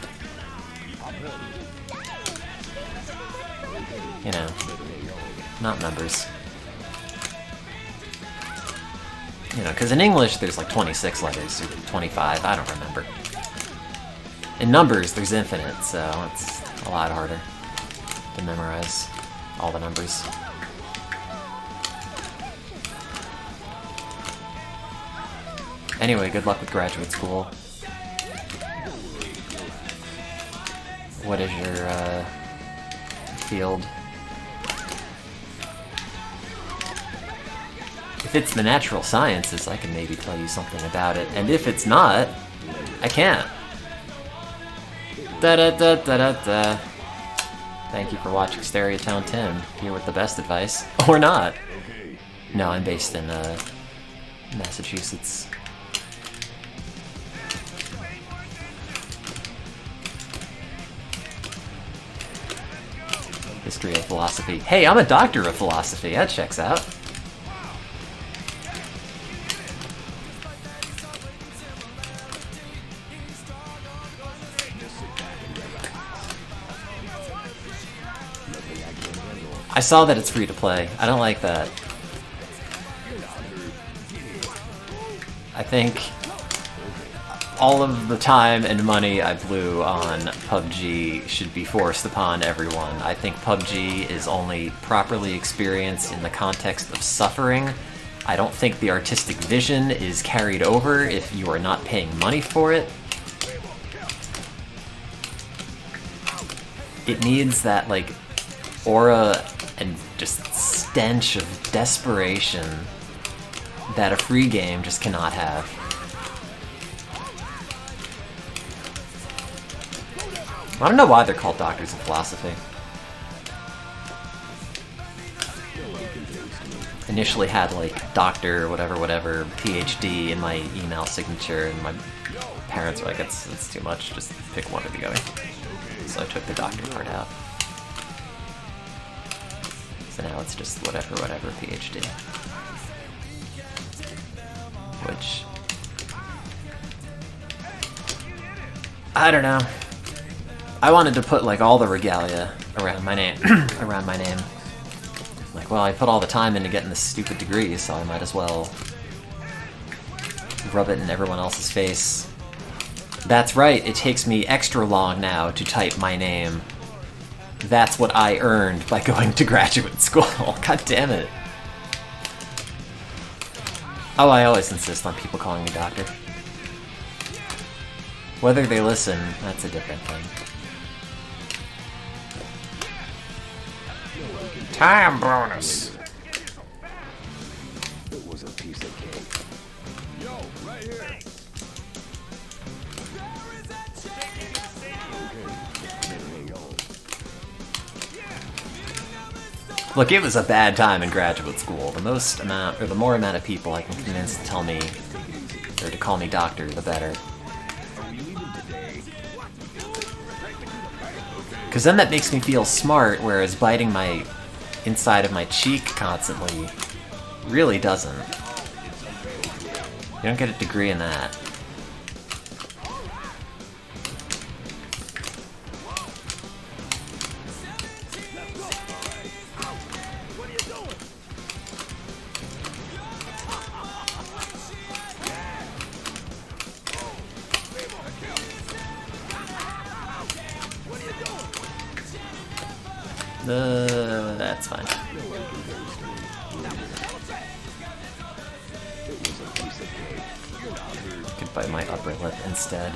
you know, not numbers. You know, because in English there's like 26 letters, or 25, I don't remember. In numbers there's infinite, so it's a lot harder to memorize all the numbers. Anyway, good luck with graduate school. What is your field? If it's the natural sciences, I can maybe tell you something about it. And if it's not, I can't. Da-da-da-da-da-da. Thank you for watching StereotoneTim, here with the best advice. Or not. No, I'm based in Massachusetts. History of philosophy. Hey, I'm a doctor of philosophy. That checks out. I saw that it's free to play. I don't like that. I think all of the time and money I blew on PUBG should be forced upon everyone. I think PUBG is only properly experienced in the context of suffering. I don't think the artistic vision is carried over if you are not paying money for it. It needs that, like, aura and just stench of desperation that a free game just cannot have. I don't know why they're called doctors of philosophy. Initially had like doctor, whatever, PhD in my email signature, and my parents were like, it's too much, just pick one or the other. So I took the doctor part out. So now it's just whatever, PhD. Which, I don't know. I wanted to put like all the regalia around my name. Like, well, I put all the time into getting this stupid degree, so I might as well rub it in everyone else's face. That's right, it takes me extra long now to type my name. That's what I earned by going to graduate school. God damn it. Oh, I always insist on people calling me doctor. Whether they listen, that's a different thing. Time bonus. It was a piece of cake. Yo, right here. Look, it was a bad time in graduate school. The more amount of people I can convince to tell me, or to call me doctor, the better. Are we leaving today? Because then that makes me feel smart, whereas biting my inside of my cheek constantly really doesn't. You don't get a degree in that. That's fine. Could bite my upper lip instead.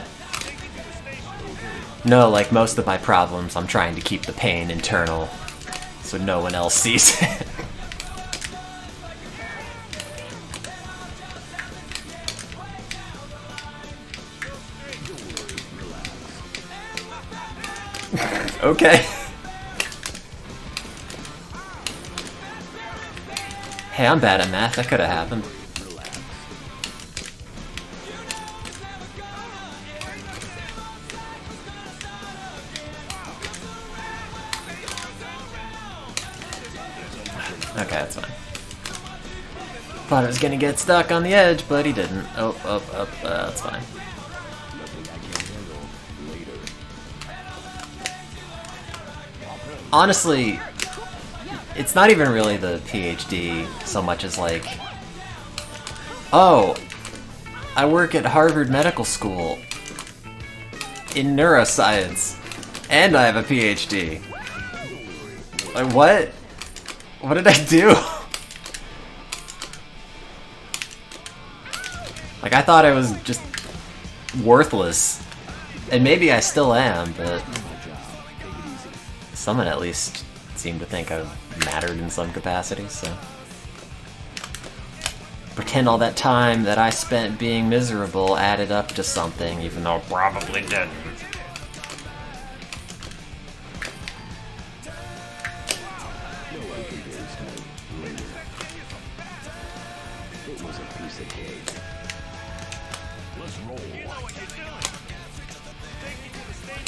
No, like most of my problems, I'm trying to keep the pain internal, so no one else sees it. Okay. Hey, I'm bad at math. That could have happened. Okay, that's fine. Thought I was gonna get stuck on the edge, but he didn't. Oh, that's fine. Honestly, it's not even really the PhD so much as like, oh, I work at Harvard Medical School in neuroscience, and I have a PhD. Like, what? What did I do? Like, I thought I was just worthless, and maybe I still am, but someone at least seemed to think I mattered in some capacity, so. Pretend all that time that I spent being miserable added up to something, even though it probably didn't.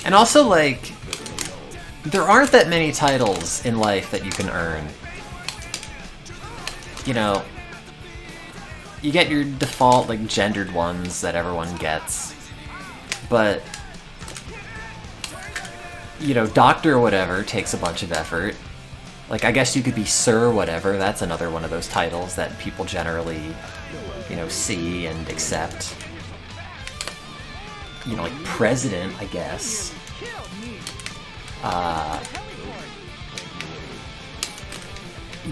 And also, like, there aren't that many titles in life that you can earn. You know, you get your default, like, gendered ones that everyone gets. But, you know, Doctor whatever takes a bunch of effort. Like, I guess you could be Sir whatever, that's another one of those titles that people generally, you know, see and accept. You know, like President, I guess.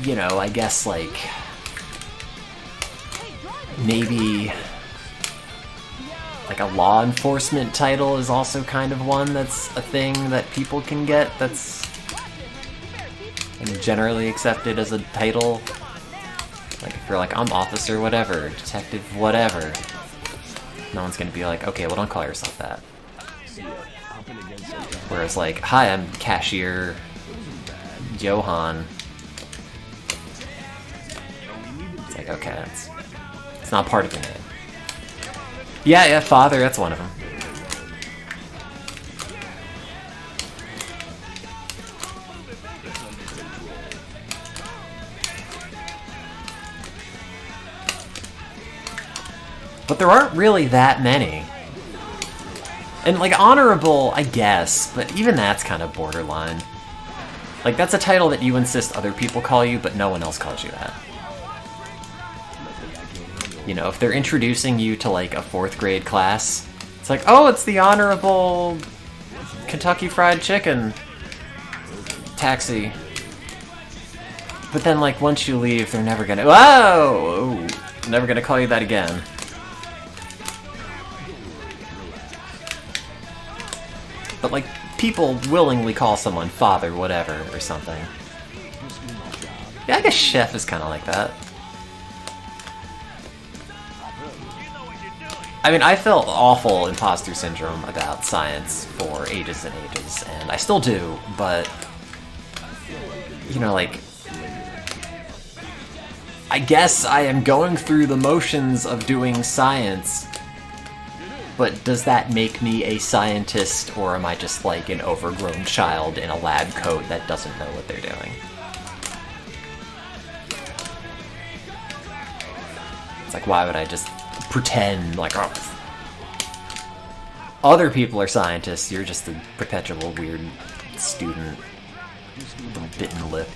You know, I guess, like, maybe, like, a law enforcement title is also kind of one that's a thing that people can get that's generally accepted as a title. Like, if you're like, I'm officer whatever, detective whatever, no one's gonna be like, okay, well, don't call yourself that. Whereas, like, hi, I'm cashier Johan. It's like, okay, it's not part of your name. Yeah, father, that's one of them. But there aren't really that many. And, like, honorable, I guess, but even that's kind of borderline. Like, that's a title that you insist other people call you, but no one else calls you that. You know, if they're introducing you to, like, a 4th grade class, it's like, oh, it's the Honorable Kentucky Fried Chicken Taxi. But then, like, once you leave, they're never gonna, whoa! Never gonna call you that again. But, like, people willingly call someone father, whatever, or something. Yeah, I guess chef is kind of like that. I mean, I felt awful imposter syndrome about science for ages and ages, and I still do, but, you know, like, I guess I am going through the motions of doing science But does that make me a scientist, or am I just like an overgrown child in a lab coat that doesn't know what they're doing? It's like, why would I just pretend like, oh, other people are scientists, you're just a perpetual weird student with a bitten lip.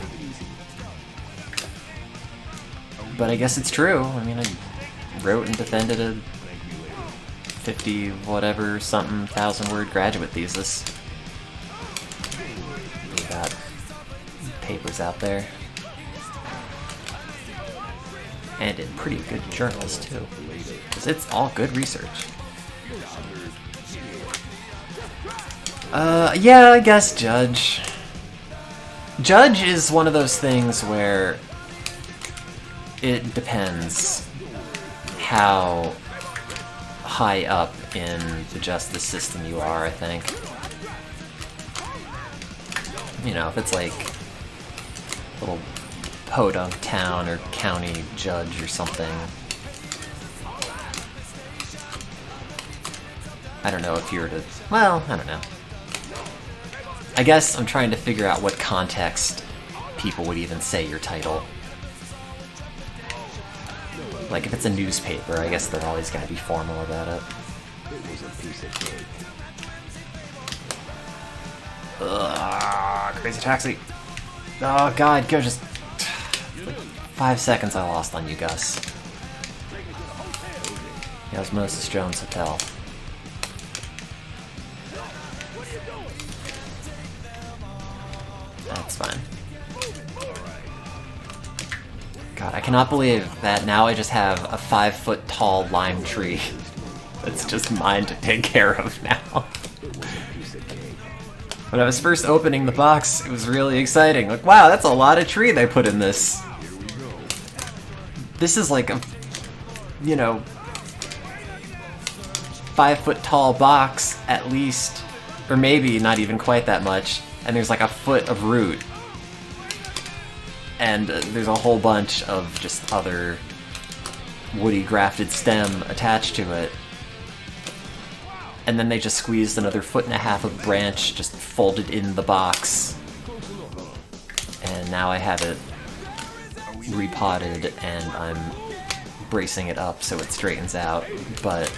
But I guess it's true. I mean, I wrote and defended a 50 whatever something thousand word graduate thesis. We got papers out there. And in pretty good journals too. Because it's all good research. Yeah, I guess Judge. Judge is one of those things where it depends how high up in the justice system you are, I think. You know, if it's like a little podunk town or county judge or something. I don't know if you were to... Well, I don't know. I guess I'm trying to figure out what context people would even say your title. Like, if it's a newspaper, I guess they're always gonna be formal about it. Ugh, crazy taxi. Oh god, go just... Like 5 seconds I lost on you, Gus. The Osmosis Jones Hotel. That's fine. God, I cannot believe that now I just have a 5-foot tall lime tree that's just mine to take care of now. When I was first opening the box, it was really exciting. Like, wow, that's a lot of tree they put in this. This is like a, you know, 5-foot tall box at least, or maybe not even quite that much, and there's like a foot of root. And there's a whole bunch of just other woody grafted stem attached to it. And then they just squeezed another 1.5 feet of branch just folded in the box. And now I have it repotted and I'm bracing it up so it straightens out. But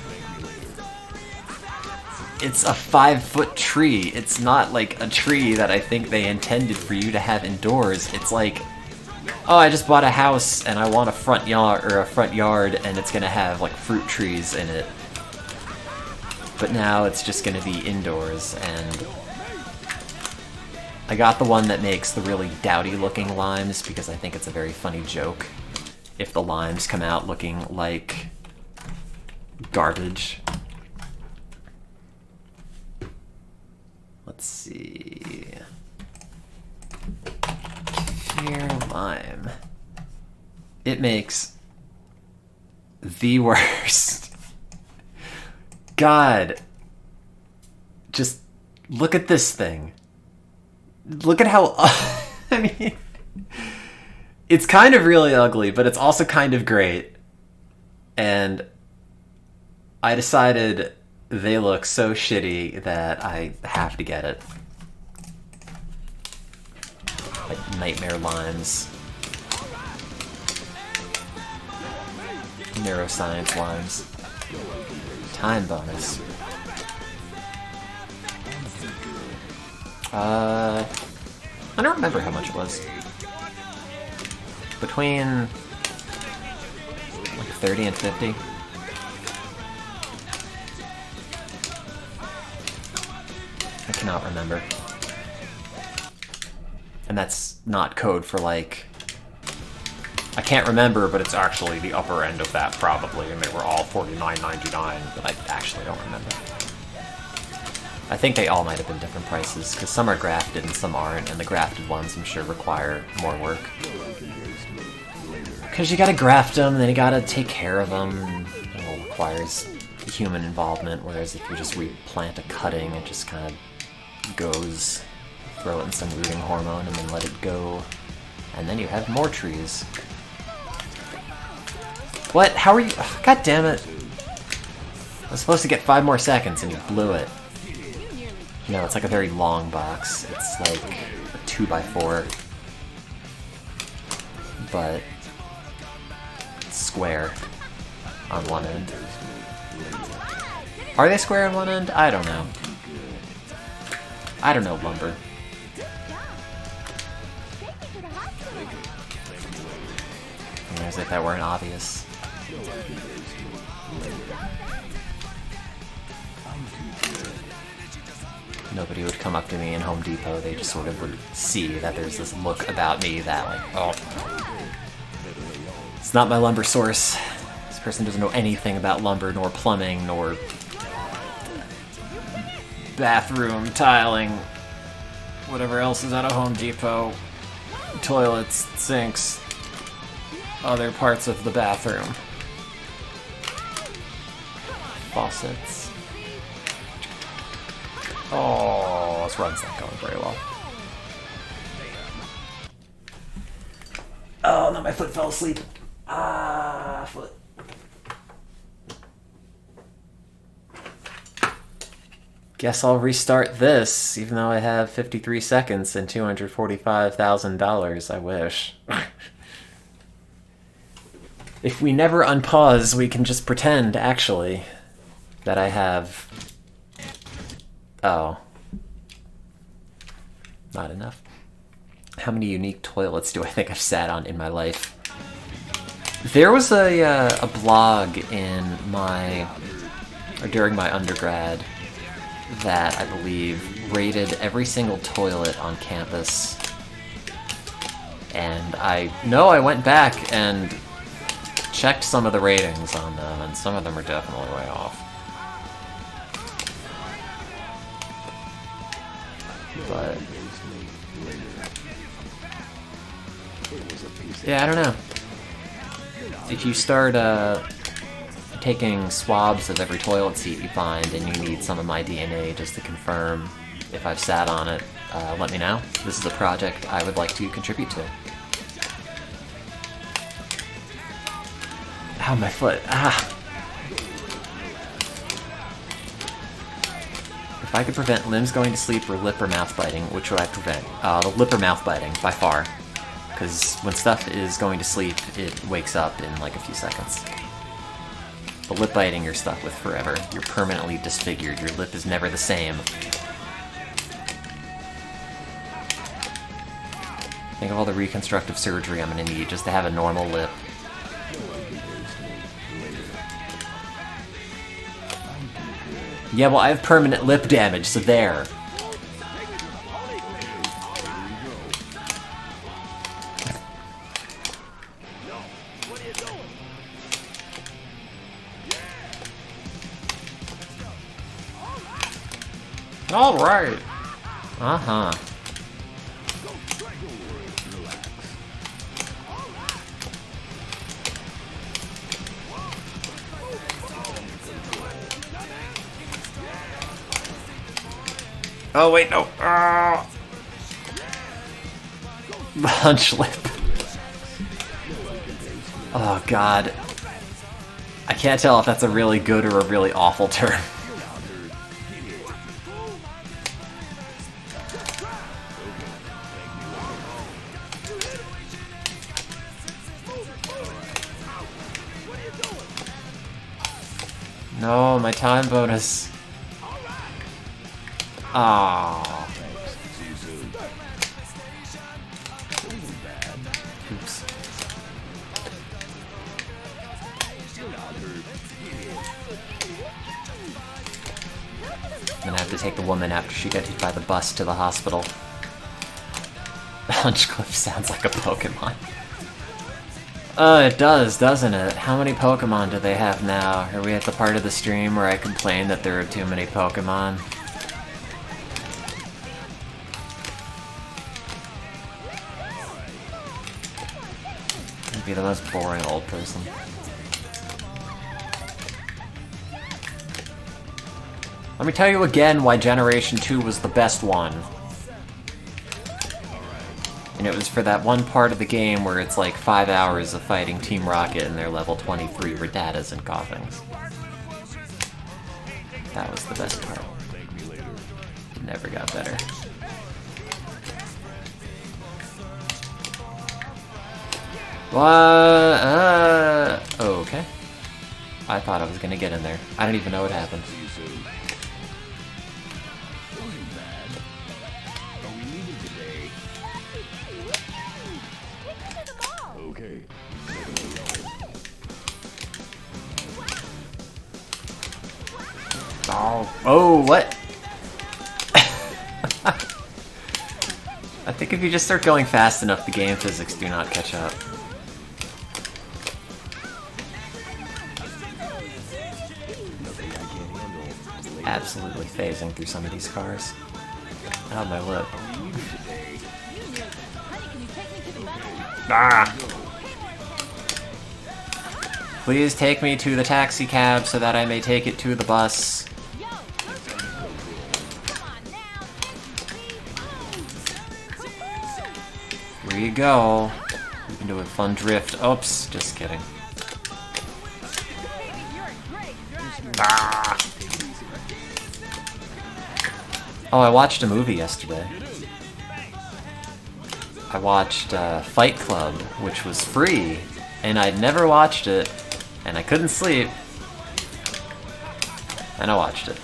it's a 5-foot tree. It's not like a tree that I think they intended for you to have indoors. It's like, oh, I just bought a house and I want a front yard and it's gonna have like fruit trees in it. But now it's just gonna be indoors, and I got the one that makes the really dowdy looking limes because I think it's a very funny joke if the limes come out looking like garbage. Let's see. Fair lime. It makes the worst. God. Just look at this thing. Look at how... I mean... It's kind of really ugly, but it's also kind of great. And I decided they look so shitty that I have to get it. Like nightmare limes. Neuroscience limes. Time bonus. I don't remember how much it was. Between like 30 and 50. I cannot remember. And that's not code for like... I can't remember, but it's actually the upper end of that probably, and they were all $49.99, but I actually don't remember. I think they all might have been different prices, because some are grafted and some aren't, and the grafted ones I'm sure require more work. Because you gotta graft them, and then you gotta take care of them, and it requires human involvement, whereas if you just replant a cutting, it just kind of goes, throw it in some rooting hormone, and then let it go, and then you have more trees. What? How are you? Ugh, God damn it. I was supposed to get 5 more seconds and you blew it. No, it's like a very long box. It's like a 2x4. But it's square on one end. Are they square on one end? I don't know. I don't know, lumber. As if that weren't obvious. Nobody would come up to me in Home Depot, they just sort of would see that there's this look about me that like, oh, it's not my lumber source. This person doesn't know anything about lumber, nor plumbing, nor bathroom tiling, whatever else is at a Home Depot, toilets, sinks, other parts of the bathroom, faucets. Oh, this run's not going very well. Oh, no, my foot fell asleep. Ah, foot. Guess I'll restart this, even though I have 53 seconds and $245,000. I wish. If we never unpause, we can just pretend, actually, that I have... Oh. Not enough. How many unique toilets do I think I've sat on in my life? There was a blog in during my undergrad that I believe rated every single toilet on campus. And I know I went back and checked some of the ratings on them, and some of them are definitely way off. But yeah, I don't know. If you start taking swabs of every toilet seat you find, and you need some of my DNA just to confirm if I've sat on it, let me know. This is a project I would like to contribute to. Ow, my foot. Ah. If I could prevent limbs going to sleep or lip or mouth biting, which would I prevent? The lip or mouth biting, by far. Because when stuff is going to sleep, it wakes up in like a few seconds. The lip biting you're stuck with forever. You're permanently disfigured. Your lip is never the same. Think of all the reconstructive surgery I'm gonna need just to have a normal lip. Yeah, well, I have permanent lip damage, so there. All right. Uh-huh. Oh, wait, no. Hunch lip. Oh, God. I can't tell if that's a really good or a really awful term. No, my time bonus. Ah. Oops. I'm gonna have to take the woman after she got hit by the bus to the hospital. Hunchcliffe sounds like a Pokemon. It does, doesn't it? How many Pokemon do they have now? Are we at the part of the stream where I complain that there are too many Pokemon? I'd be the most boring old person. Let me tell you again why Generation 2 was the best one. And it was for that one part of the game where it's like 5 hours of fighting Team Rocket and their level 23 Rattatas and Coughings. That was the best part. Never got better. What? Okay. I thought I was gonna get in there. I don't even know what happened. Okay. Oh, what? I think if you just start going fast enough, the game physics do not catch up. Absolutely phasing through some of these cars. Out of my lip. Ah! Please take me to the taxi cab so that I may take it to the bus. Here you go. We can do a fun drift. Oops, just kidding. Ah. Oh, I watched a movie yesterday. I watched Fight Club, which was free, and I'd never watched it, and I couldn't sleep, and I watched it.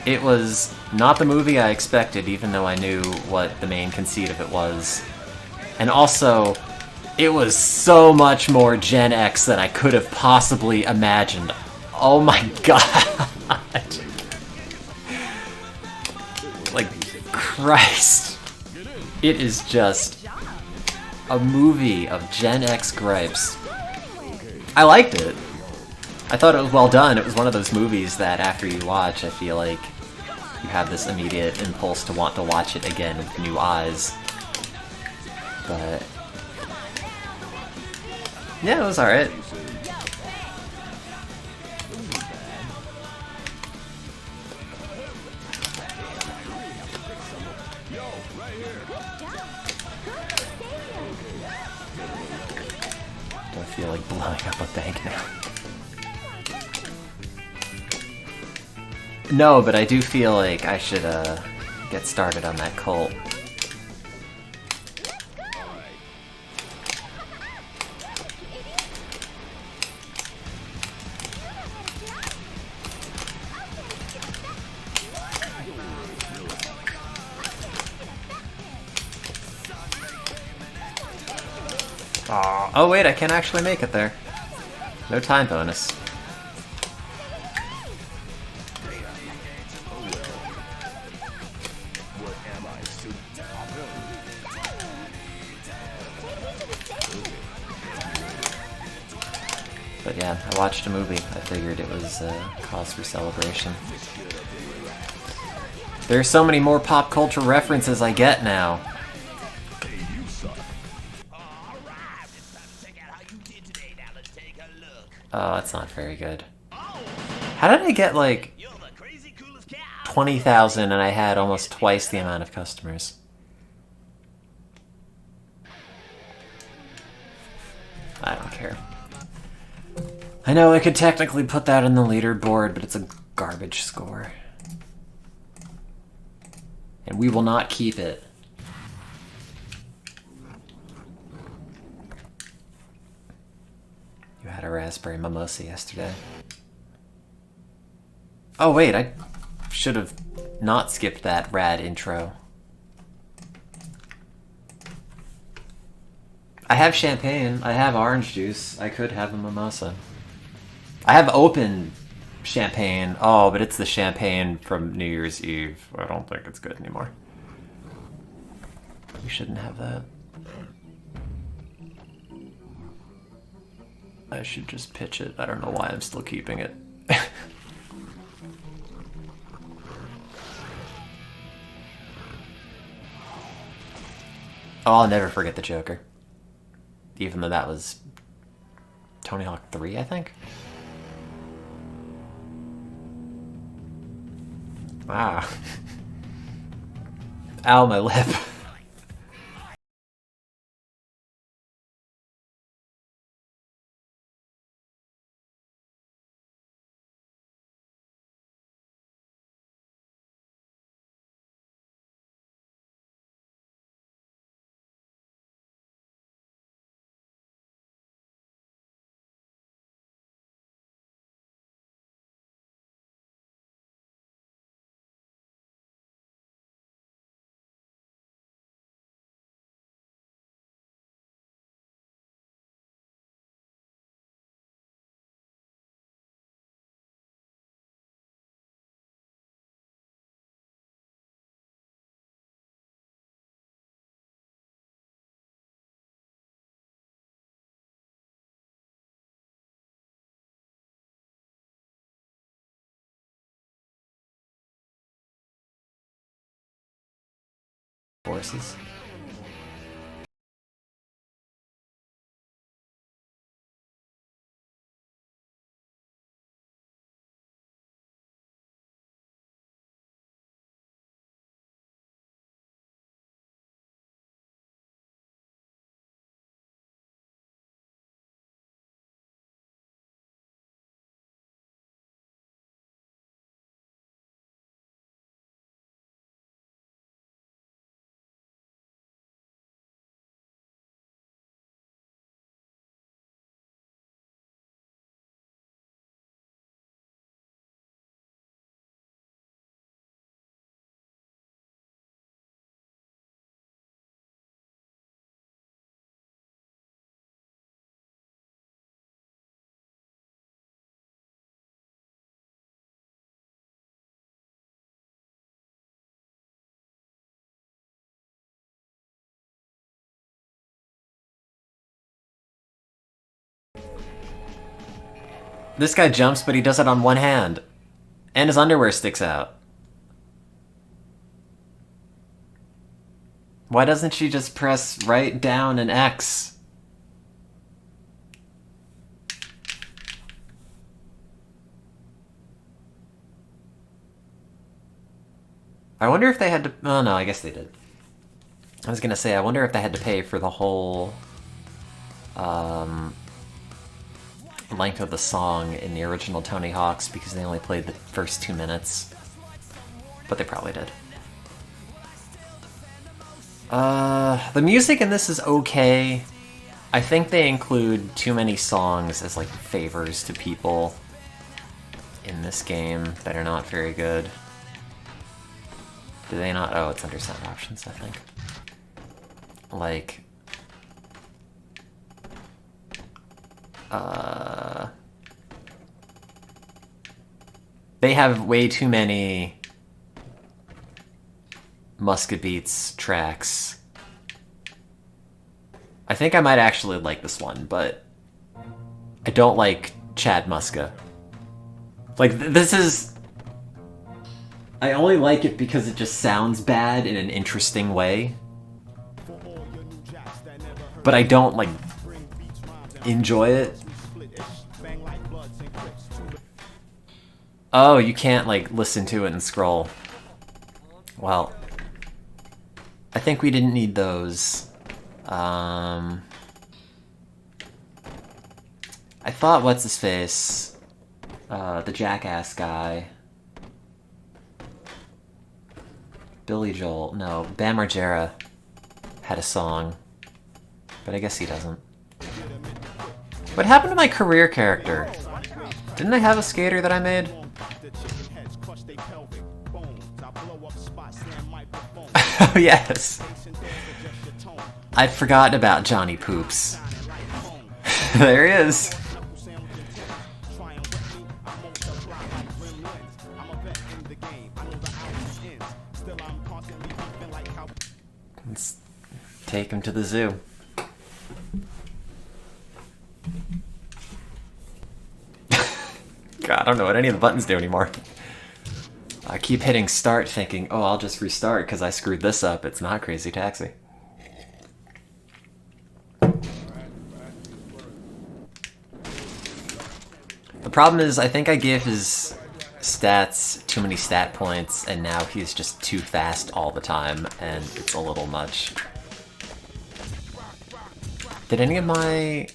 It was not the movie I expected, even though I knew what the main conceit of it was. And also, it was so much more Gen X than I could have possibly imagined. Oh my god! Like, Christ. It is just a movie of Gen X gripes. I liked it. I thought it was well done. It was one of those movies that after you watch, I feel like you have this immediate impulse to want to watch it again with new eyes. But yeah, it was alright. Do I feel like blowing up a bank now? No, but I do feel like I should get started on that cult. Aw. Oh wait, I can actually make it there. No time bonus. But yeah, I watched a movie. I figured it was cause for celebration. There's so many more pop culture references I get now. Oh, that's not very good. How did I get like 20,000 and I had almost twice the amount of customers? I don't care. I know I could technically put that in the leaderboard, but it's a garbage score. And we will not keep it. You had a raspberry mimosa yesterday. Oh wait, I should have not skipped that rad intro. I have champagne, I have orange juice, I could have a mimosa. I have open champagne. Oh, but it's the champagne from New Year's Eve. I don't think it's good anymore. You shouldn't have that. I should just pitch it. I don't know why I'm still keeping it. Oh, I'll never forget the Joker. Even though that was Tony Hawk 3, I think? Ah. Ow, my lip. horses. This guy jumps, but he does it on one hand. And his underwear sticks out. Why doesn't she just press right, down, and X? I wonder if they had to... Oh no, I guess they did. I was gonna say, I wonder if they had to pay for the whole... length of the song in the original Tony Hawk's because they only played the first 2 minutes. But they probably did. The music in this is okay. I think they include too many songs as like favors to people in this game that are not very good. Do they not? Oh, it's under sound options, I think. Like... They have way too many Musca Beats tracks. I think I might actually like this one, but I don't like Chad Muska. Like, this is... I only like it because it just sounds bad in an interesting way. But I don't, like, enjoy it. Oh, you can't, like, listen to it and scroll. Well, I think we didn't need those. I thought, what's-his-face? The Jackass guy. Billy Joel. No, Bam Margera had a song. But I guess he doesn't. What happened to my career character? Didn't I have a skater that I made? Oh, yes. I'd forgotten about Johnny Poops. There he is. Let's take him to the zoo. God, I don't know what any of the buttons do anymore. I keep hitting start thinking, oh, I'll just restart because I screwed this up. It's not Crazy Taxi. The problem is, I think I gave his stats too many stat points, and now he's just too fast all the time, and it's a little much. Did any of my...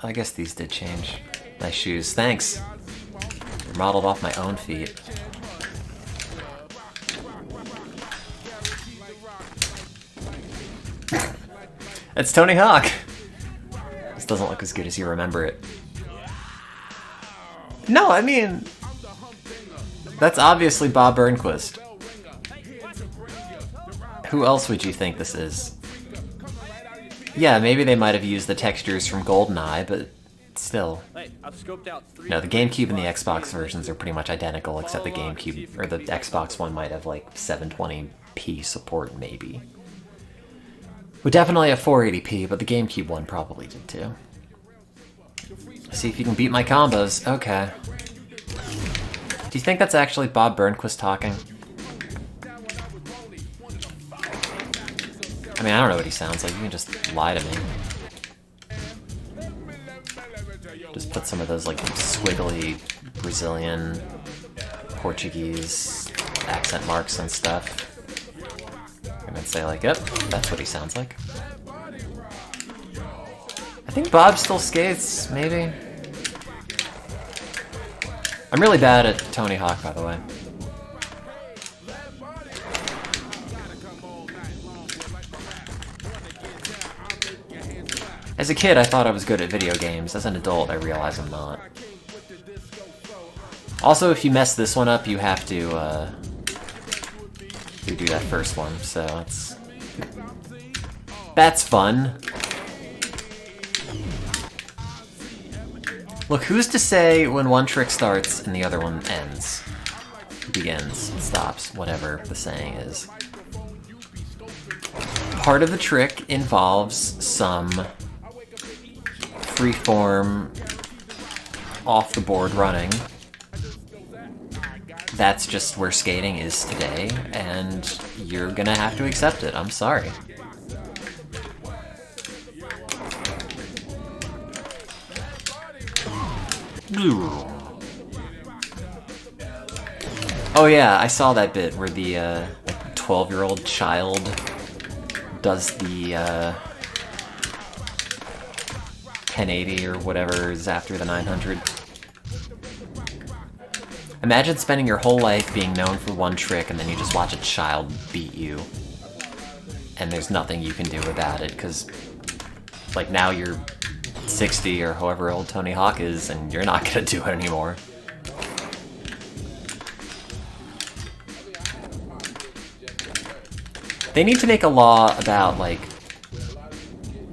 I guess these did change. Nice shoes. Thanks. They're modeled off my own feet. It's Tony Hawk! This doesn't look as good as you remember it. No, I mean... That's obviously Bob Burnquist. Who else would you think this is? Yeah, maybe they might have used the textures from GoldenEye, but still. No, the GameCube and the Xbox versions are pretty much identical, except the GameCube, or the Xbox One might have like 720p support, maybe. We definitely have 480p, but the GameCube one probably did too. See if you can beat my combos. Okay. Do you think that's actually Bob Burnquist talking? I mean, I don't know what he sounds like. You can just lie to me. Just put some of those, like, squiggly Brazilian, Portuguese accent marks and stuff. And then say, like, yep, that's what he sounds like. I think Bob still skates, maybe? I'm really bad at Tony Hawk, by the way. As a kid, I thought I was good at video games. As an adult, I realize I'm not. Also, if you mess this one up, you have to redo that first one, so that's fun. Look, who's to say when one trick starts and the other one ends? Begins, stops, whatever the saying is. Part of the trick involves some freeform, off-the-board running. That's just where skating is today, and you're gonna have to accept it. I'm sorry. Oh yeah, I saw that bit where the 12-year-old child does the 1080 or whatever is after the 900. Imagine spending your whole life being known for one trick and then you just watch a child beat you. And there's nothing you can do about it, because like now you're 60 or however old Tony Hawk is and you're not gonna do it anymore. They need to make a law about, like,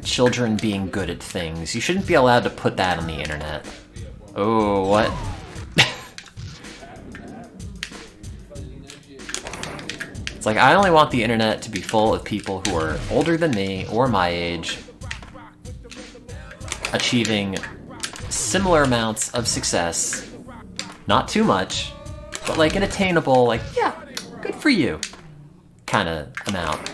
children being good at things. You shouldn't be allowed to put that on the internet. Oh, what? It's like, I only want the internet to be full of people who are older than me or my age, achieving similar amounts of success. Not too much, but like an attainable, like, yeah, good for you kind of amount.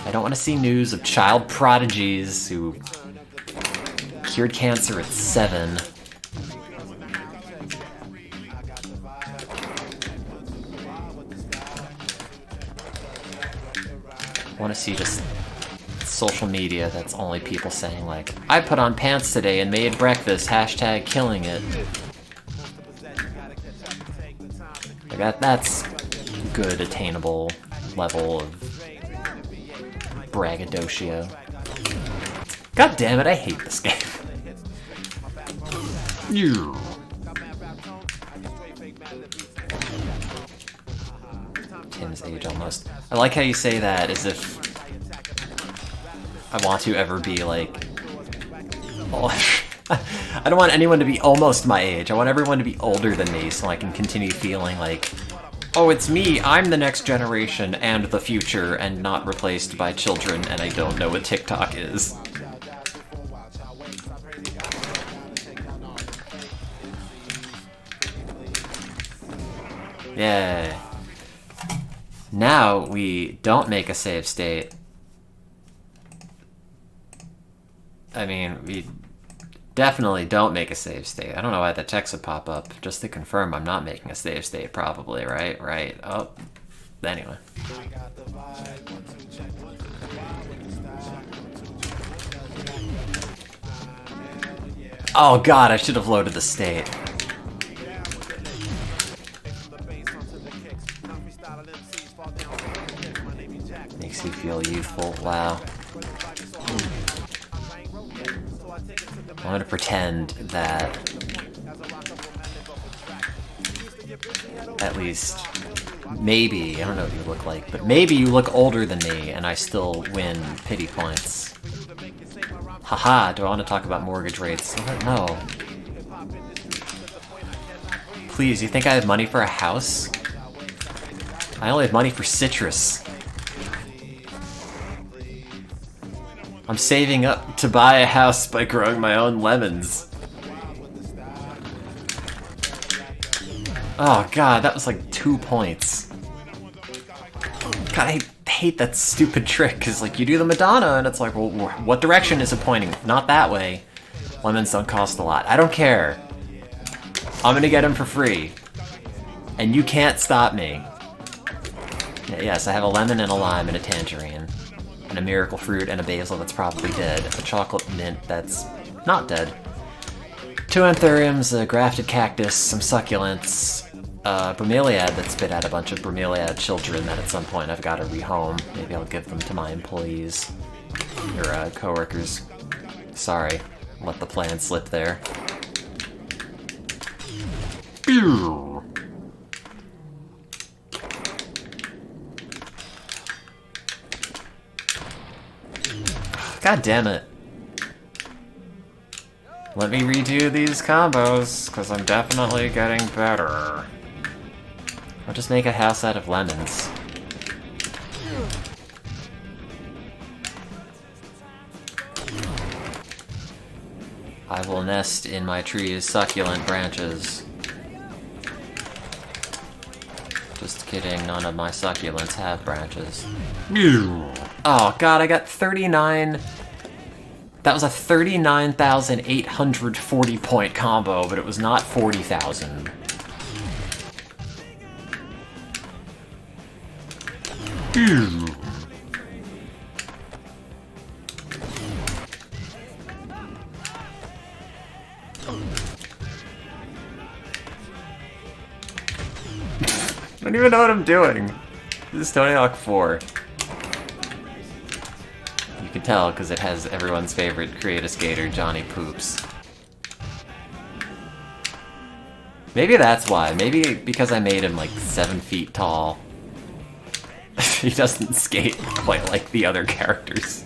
I don't want to see news of child prodigies who cured cancer at 7. I want to see just social media that's only people saying, like, I put on pants today and made breakfast, hashtag killing it. Like that's good, attainable level of braggadocio. God damn it, I hate this game. Tim's age almost. I like how you say that as if I want to ever be like... I don't want anyone to be almost my age. I want everyone to be older than me so I can continue feeling like, oh, it's me, I'm the next generation and the future and not replaced by children and I don't know what TikTok is. Yeah. Now we don't make a save state. I mean, we definitely don't make a save state. I don't know why that text would pop up. Just to confirm I'm not making a save state, probably, right? Right. Oh, anyway. Oh god, I should have loaded the state. Makes you feel youthful. Wow. I'm gonna pretend that at least maybe, I don't know what you look like, but maybe you look older than me and I still win pity points. Haha, do I want to talk about mortgage rates? No. Please, you think I have money for a house? I only have money for citrus. I'm saving up to buy a house by growing my own lemons. Oh god, that was like 2 points. God, I hate that stupid trick, because, like, you do the Madonna, and it's like, well, what direction is it pointing? Not that way. Lemons don't cost a lot. I don't care. I'm gonna get them for free. And you can't stop me. Yes, I have a lemon and a lime and a tangerine. And a miracle fruit and a basil that's probably dead. A chocolate mint that's not dead. 2 anthuriums, a grafted cactus, some succulents, a bromeliad that spit out a bunch of bromeliad children that at some point I've got to rehome. Maybe I'll give them to my employees. Or coworkers. Sorry, let the plan slip there. God damn it. Let me redo these combos, because I'm definitely getting better. I'll just make a house out of lemons. I will nest in my tree's succulent branches. Just kidding, none of my succulents have branches. Oh god, I got 39... That was a 39,840 point combo, but it was not 40,000. I don't even know what I'm doing. This is Tony Hawk 4. You can tell because it has everyone's favorite create-a skater, Johnny Poops. Maybe that's why. Maybe because I made him like 7 feet tall. He doesn't skate quite like the other characters.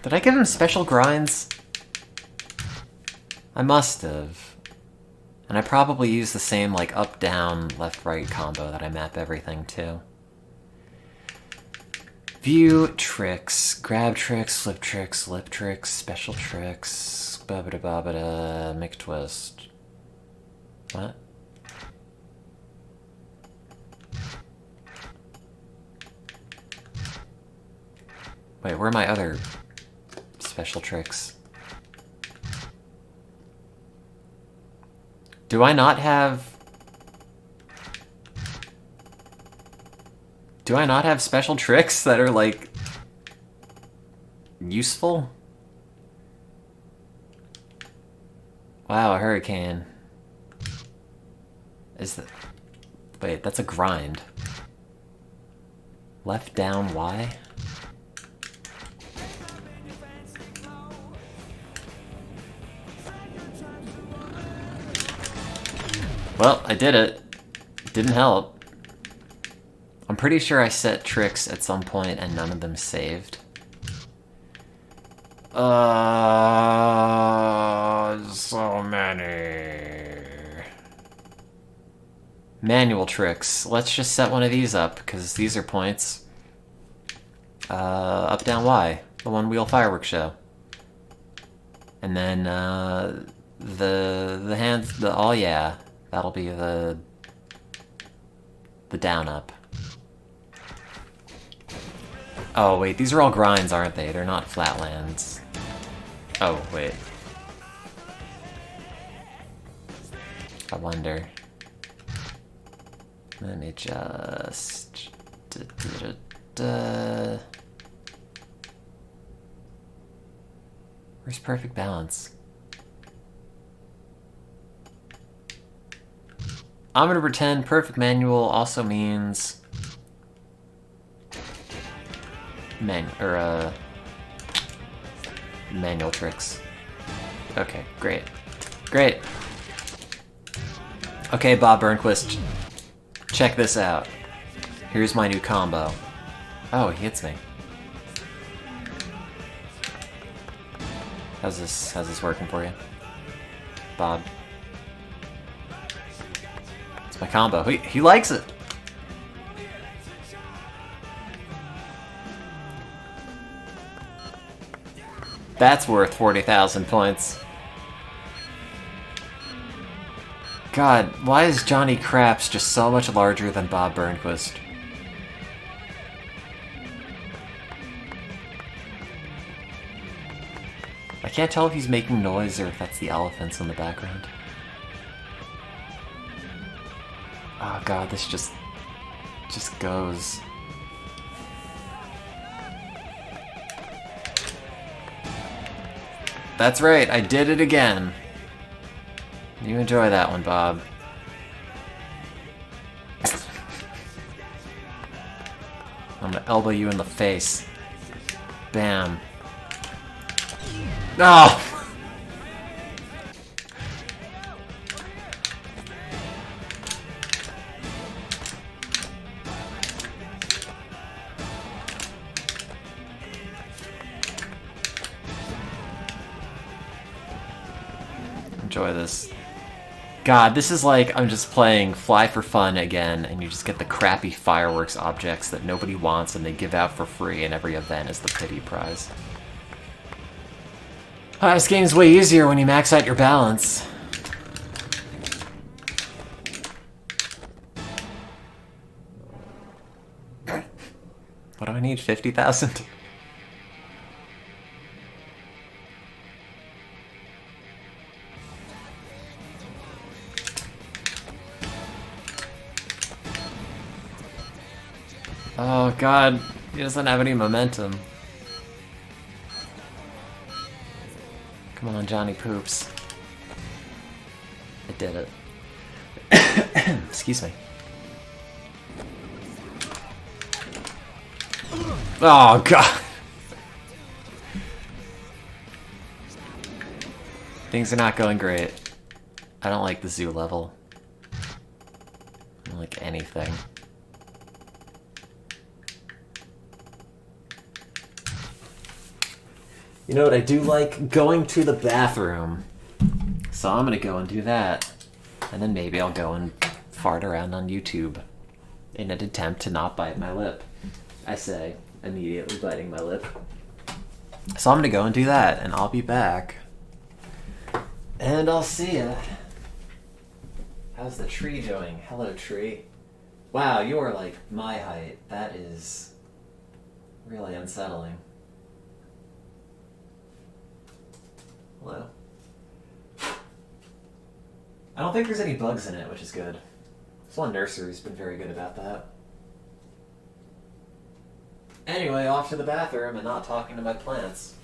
Did I give him special grinds? I must have. And I probably use the same, like, up-down, left-right combo that I map everything to. View tricks, grab tricks, flip tricks, lip tricks, special tricks, ba-ba-da-ba-ba-da, McTwist. What? Wait, where are my other special tricks? Do I not have... Do I not have special tricks that are, like, useful? Wow, a hurricane. Is that... Wait, that's a grind. Left, down, Y? Well, I did it. Didn't help. I'm pretty sure I set tricks at some point and none of them saved. So many. Manual tricks. Let's just set one of these up, because these are points. Up, down, Y. The one wheel fireworks show. And then, the hands, oh yeah. That'll be the down up. Oh wait, these are all grinds, aren't they? They're not flatlands. Oh wait. I wonder. Let me just... Where's perfect balance? I'm gonna pretend perfect manual also means manual tricks. Okay, great. Great. Okay, Bob Burnquist, check this out. Here's my new combo. Oh, he hits me. How's this working for you, Bob? My combo. He likes it. That's worth 40,000 points. God, why is Johnny Craps just so much larger than Bob Burnquist? I can't tell if he's making noise or if that's the elephants in the background. Oh god, this just goes. That's right, I did it again. You enjoy that one, Bob. I'm gonna elbow you in the face. Bam. Oh! Enjoy this. God, this is like I'm just playing Fly for Fun again, and you just get the crappy fireworks objects that nobody wants and they give out for free, and every event is the pity prize. This game's way easier when you max out your balance. What do I need? 50,000? Oh god, he doesn't have any momentum. Come on, Johnny Poops. I did it. Excuse me. Oh god. Things are not going great. I don't like the zoo level. I don't like anything. You know what I do like? Going to the bathroom. So I'm gonna go and do that. And then maybe I'll go and fart around on YouTube in an attempt to not bite my lip. I say, immediately biting my lip. So I'm gonna go and do that, and I'll be back. And I'll see ya. How's the tree doing? Hello, tree. Wow, you are like my height. That is really unsettling. Hello. I don't think there's any bugs in it, which is good. Swan Nursery's been very good about that. Anyway, off to the bathroom and not talking to my plants.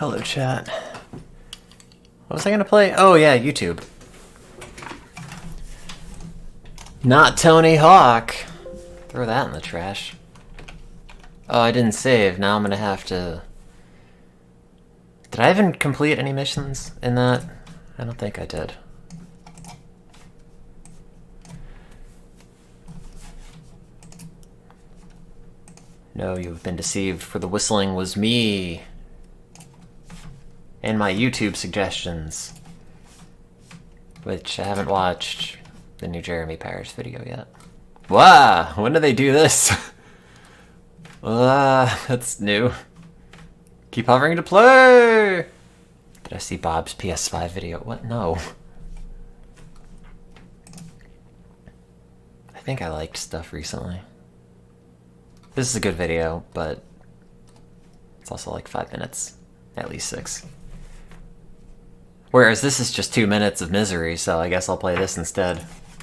Hello, chat. What was I gonna play? Oh, yeah, YouTube. Not Tony Hawk. Throw that in the trash. Oh, I didn't save. Now I'm gonna have to... Did I even complete any missions in that? I don't think I did. No, you have been deceived, for the whistling was me. And my YouTube suggestions. Which I haven't watched the new Jeremy Parish video yet. Wow, when did they do this? That's new. Keep hovering to play! Did I see Bob's PS5 video? What? No. I think I liked stuff recently. This is a good video, but it's also like 5 minutes. At least 6. Whereas this is just 2 minutes of misery, so I guess I'll play this instead.